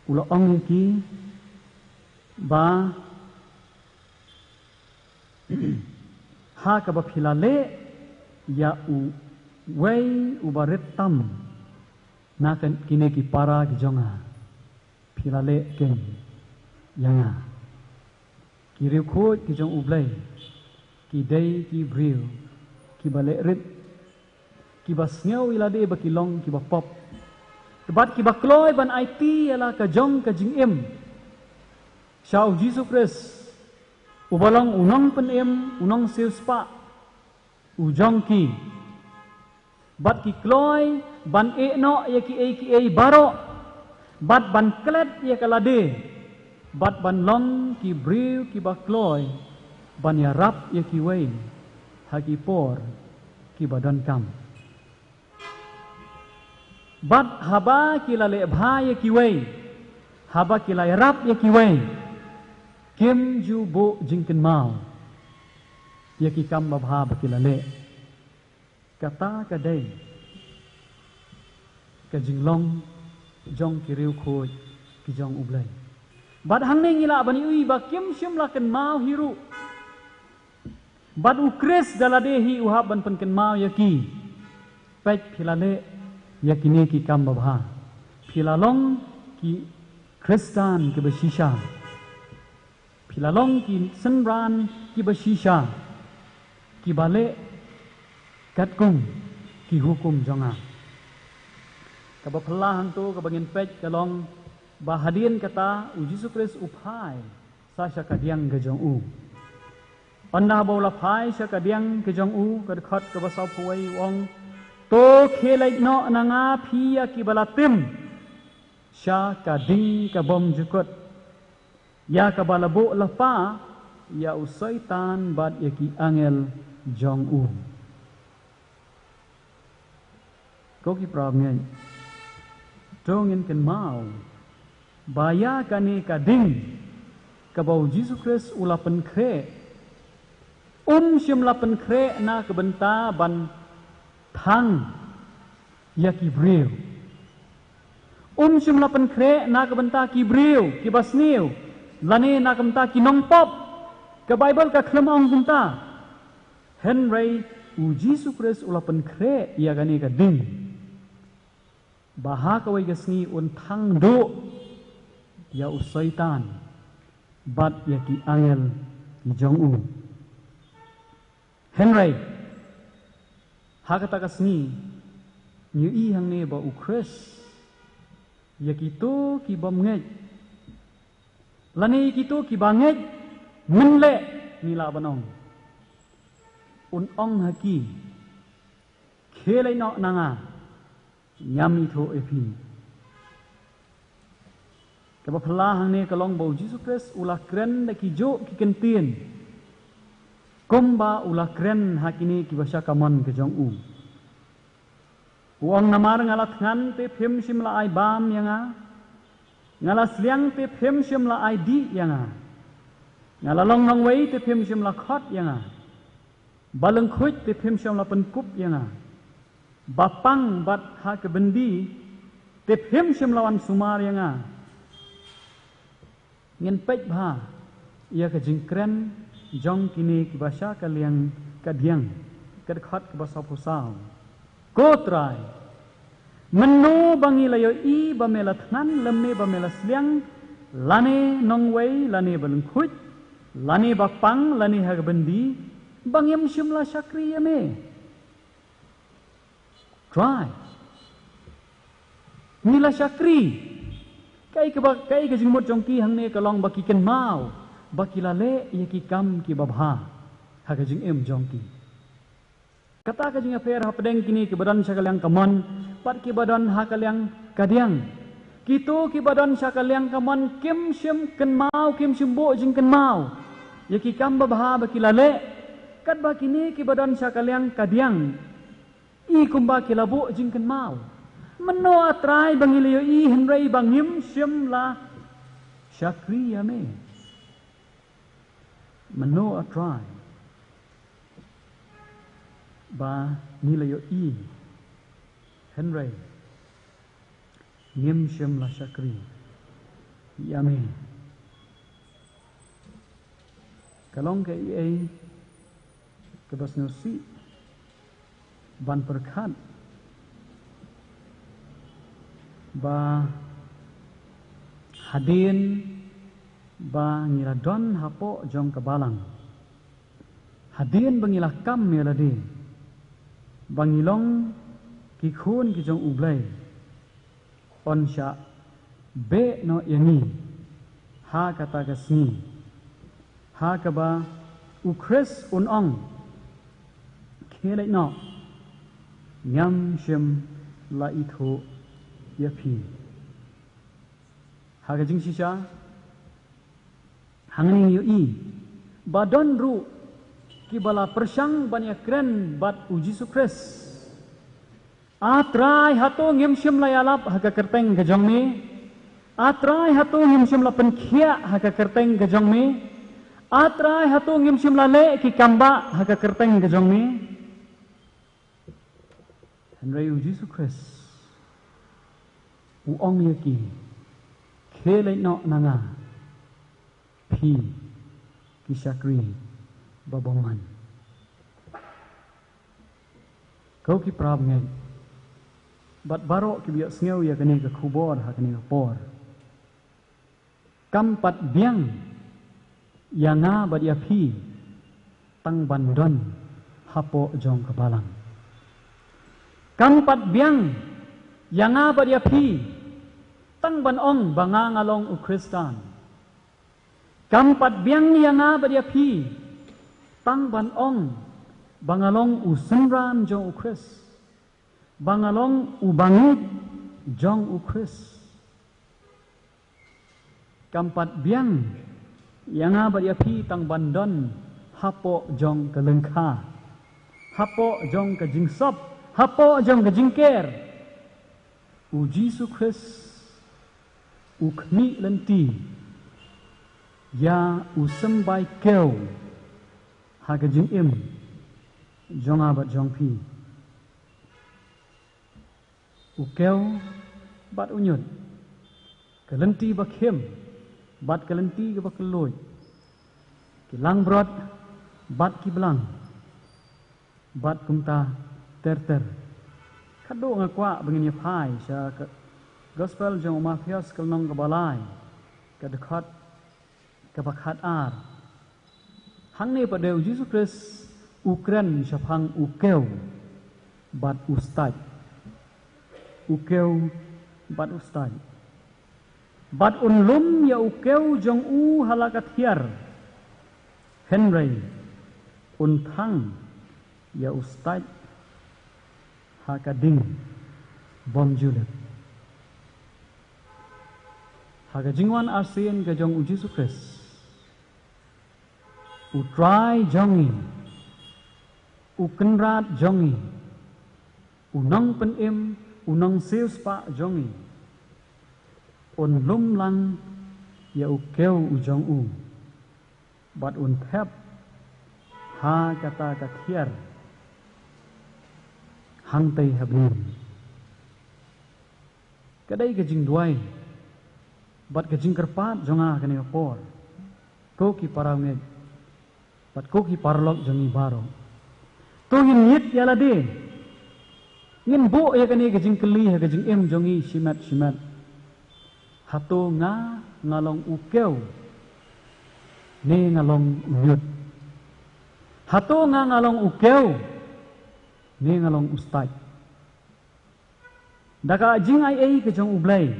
ula ong ki ba ha ka ba philale ya u wei u baretam na kini ki para ki jonga philale ken yanga ki riu khut ki jong ublai ki dei ki briu ki bale rit ki basngeu ilade ba ki long ki ba pop bat ki ba kloi ban IT ala ka jong ka jing em Shao Jesus Christ ubalong unong pen em unong siu spa ujong ki bat ki kloi ban e no ya ki e baro bat ban klet ya kalade bat ban long ki briu ki bakloi ban ya rap ya ki wei hagi por ki badan kam bat haba ki la le bha ya ki wei haba ki la rap ya ki wei kim ju bo jingken mau ya ki kam ba bha ba ki la le kata ka dei ka jinglong jong ki riu khoi ki jong ublai bat hang ne ngila bani ui ba kim shim la ken mau hiru bat ukres daladehi uhab ban pen ken mau ya ki pek philale ya kini ki kam ba bha philalong ki kristan ki ba shisha philalong ki senran ki ba shisha ki bale kat kum ki hukum jonga kaba pelah tu kabangin pej kalong bahadin kata Yesus Kristus upai sa kadiang gejong u anda bola pai sa kadiang gejong u kadkhat kaba sa puai wong to khelai no nanga phia ki balatim sha kading kabom jukut ya kabalabo lapa ya usaitan bad ya ki angel jong u ko ki prabngai tongin ken mau baya kani kading kabau Jesus Christ ulapan kre shim lapan kre na kebenta ban thang ya ki breu shim lapan kre na kebenta ki breu ki basniu lani na kebenta ki nongpop ke Bible ka klemong benta Henry Jesus Christ ulapan kre ya kani kading baha kawai gasni un thang do ya usaitan bat ya ki angel jong u Henry hakata gasni nyu i hang ne ba ukres ya ki to ki bom ngai lani ki to ki bangai minle nila banong un ong haki khelai no nanga nyam itu epi kaba phala hang ne kalong bo Jesus Christ ulah kren da ki jo ki kentien komba ulah kren hakini ki basha kamon ke jong u uang namar ngalat ngan te phem sim la ai bam yanga ngala sliang te phem sim la ai di yanga ngala long nong wei te phem sim la khot yanga baleng khuj te phem sim la pen kup yanga bapang bat ha ke bendi te phem sim lawan sumar yanga ngin pej bha ia ke jingkren jong kini ki basha kaliang kadiang kadkhat ke basa pusau ko trai menu bangi layo i bamela than lemne bamela sliang lane nongwei lane balung khuj lane bapang lane ha ke bendi bangim simla sakri yame try nila sakri kai ke jingmot jongki hangne kalong baki ken mau baki lale ye ki kam ki babha ha ke jing em jongki kata ke jing affair ha pedeng kini ke badan sakalyang kamon pat ki badan ha kalyang kadiang kitu ki badan sakalyang kamon kim sim ken mau kim sim bo jing ken mau ye ki kam babha baki lale kat baki ni ki badan sakalyang kadiang i kumba kilabu jingken mau meno atrai bangilio i henrei bangim sim la sakri yame meno atrai ba nilio i henrei ngim sim la sakri yame kalong ke i ke basnosi ban perkhat ba hadin ba ngiradon hapo jong kabalang hadin bangila kam meladi bangilong ki khun ki jong ublai onsha be no yani ha kata kasni ha kaba ukres unong khelai no nyam shim la itho yapi ha ga jing shisha hangning yu i badon ru kibala persang banyak keren bat uji sukres atrai hato ngem shim layalap haka kerteng gajong me atrai hato ngem shim la penkhia haka kerteng gajong me atrai hato ngem shim la le ki kamba haka kerteng gajong me Henry uji sukres uong yaki kele no nanga pi kisakri babongan kau ki prab ngai bat baro ki biak sngew ya kene ke kubor ha kene por kampat biang yanga bat ya pi tang bandon hapo jong kebalang kampat biang yanga bat ya pi tang ban ong banga ngalong u Kristan kampat biang yanga bat ya pi tang ban ong bangalong u senran jong u Kris bangalong u bangit jong u Kris kampat biang yanga bat ya pi tang bandon hapo jong kelengka hapo jong ke jingsop hapo jong ke jingker u Jisu Kris u kni lenti ya u sembai keu ha ke jing im jong abat jong pi u keu bat unyut kelenti bakhem bat kelenti ke bakeloi kilang brot bat ki belang bat kumta ter kado ngakwa bengin yapai sya gospel jong mafias kelnong kebalai ke dekat ke bakhat ar hang ni pada Yesus Kristus ukran syapang ukeu bat ustad ukeu bat ustad bat unlum ya ukeu jong u halakat hiar Henry untang ya ustad hakading bom julep haga jingwan arsien ke jong uji sukres u try jongi u kenrat jongi u nong penim u nong seus pa jongi un lum lang ya u keu u jong u bat un thep ha kata kathiar hang tei habrin kadai ke jing duai bat ke jing kerpat jonga kene por ko ki parange bat ko ki parlok jongi baro to ngin yit yala de ngin bo ya kene ke jing keli ha ke jing em jongi shimat hato nga ngalong ukeu ne ngalong nyut hato nga ngalong ukeu ne ngalong ustad daka jing ai ke jong ublai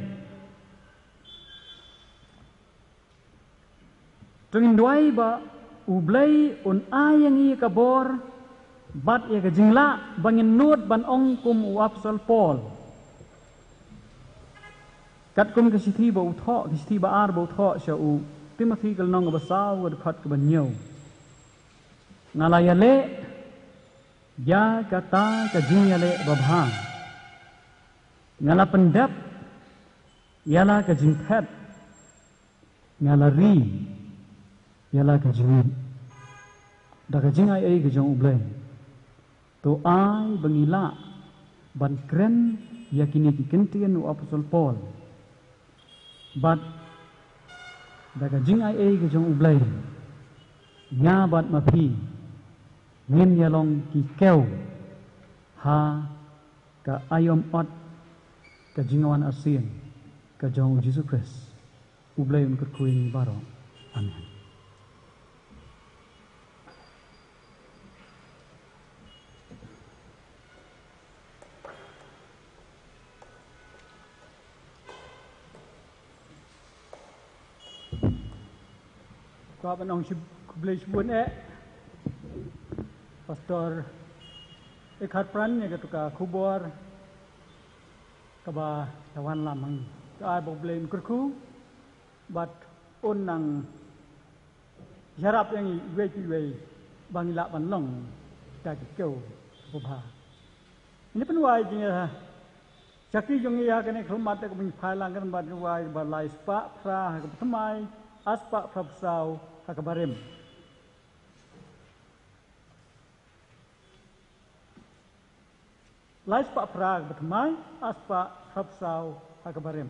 tungin duai ba ublai un ayang i kabor bat ya ke jingla bangin nut ban ong kum u apsol Paul kat kum ke sithi ba utho ke sithi ba ar ba utho sha u Timothy kal nong ba saw wa khat ke banyo ngalayale ya kata ke jingyale babhang ngala pendap yala ke jingthat ngala ri yala ke jingin da ke jingai ai ke jong ublai to ai bangila ban kren yakini ki kentien u apostol Paul bat da ke jingai ai ke jong ublai nya bat mapi ngin yalong ki keu ha ka ayom ot ka jingawan asien ka jong Jesus Christ ublay un kerkuing baro amen ko banong kublay subun Pastor ikat pran ya ketuka kubor kaba tawan lamang ay boblem kurku bat unang Yarap yang iwe bang ilak ban long tak kau buba. Ini penuai jenis Cakri jongi ya kene khulmat tak bin phailang kan badwai balai spa pra ha pertamai aspa prapsau ha kabarem. Lai spa pra pertamai aspa prapsau ha kabarem.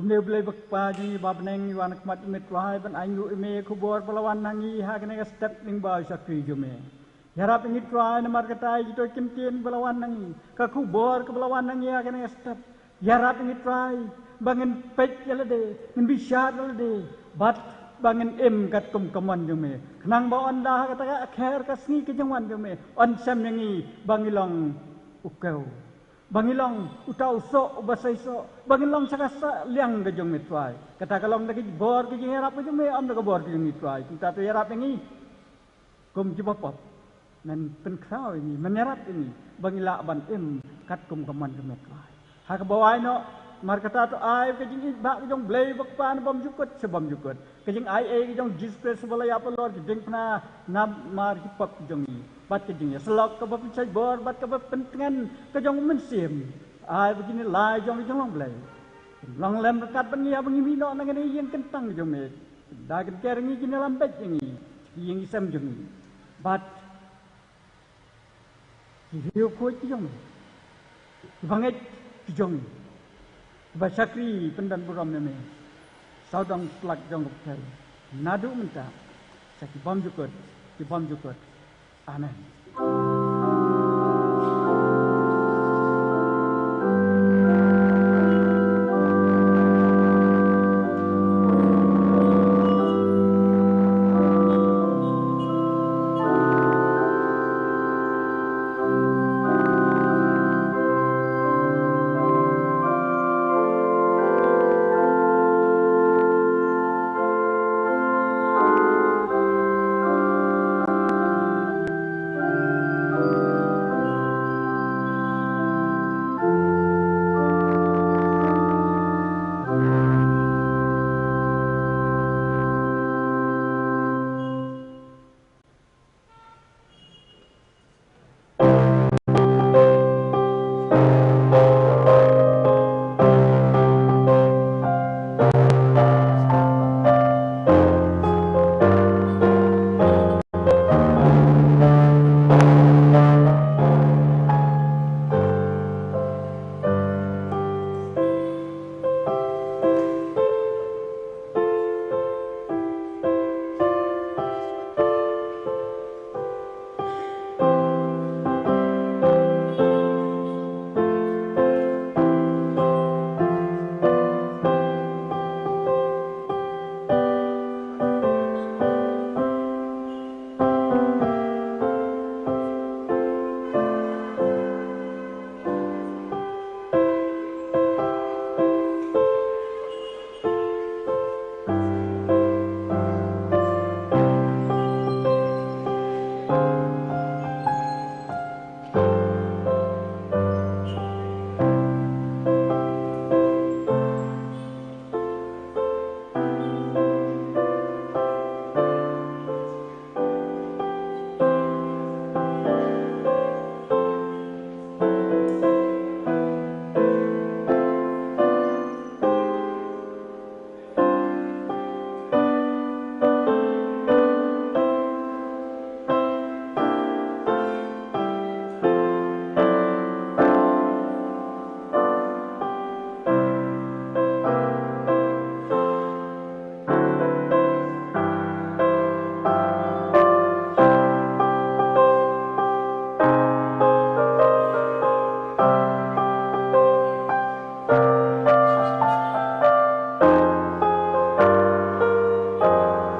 kumne boleh bakpa jengi babneng wan kmat metrai ban ayu ime kubor pelawan nangi ha kene step ning ba sakri jume yarap ingi trai namar katai jito kimtin pelawan nangi ka kubor ke pelawan nangi ha kene step yarap ingi trai bangin pek yalade ngin bisyar yalade bat bangin em kat kum kaman jume kenang ba anda kata ka khair ka sni ke jangwan jume on sam yangi bangilong ukau bangilong utau so basai so bangilong sakasa liang ke jong mitrai kata kalong lagi bor ke jing yarap jume am da bor ke jing mitrai kita tu yarap yangi kum jibapap nan pen krau ini menyarap ini bangila ban em kat kum kaman jume mitrai ha ka bawai no mar kata tu ai ke jing ba ke jong blei bakpan bom jukut sebom jukut ke jing ai ke jong jispres sebala ya pelor ke jing pna nam mar hipap jong i bat ke jing selok ke bap cai bor bat ke bap pentengan ke jong mensim ai begini lai jong long blei long lem dekat pengia bengi mino nang ni yang kentang jong me da ke keringi kini lambet jing i yang isam jong i bat hiu ko jong banget jong Basakri pendan buram neme, saudang selak jong kepel, nadu mentah, sakibam jukut, Amen.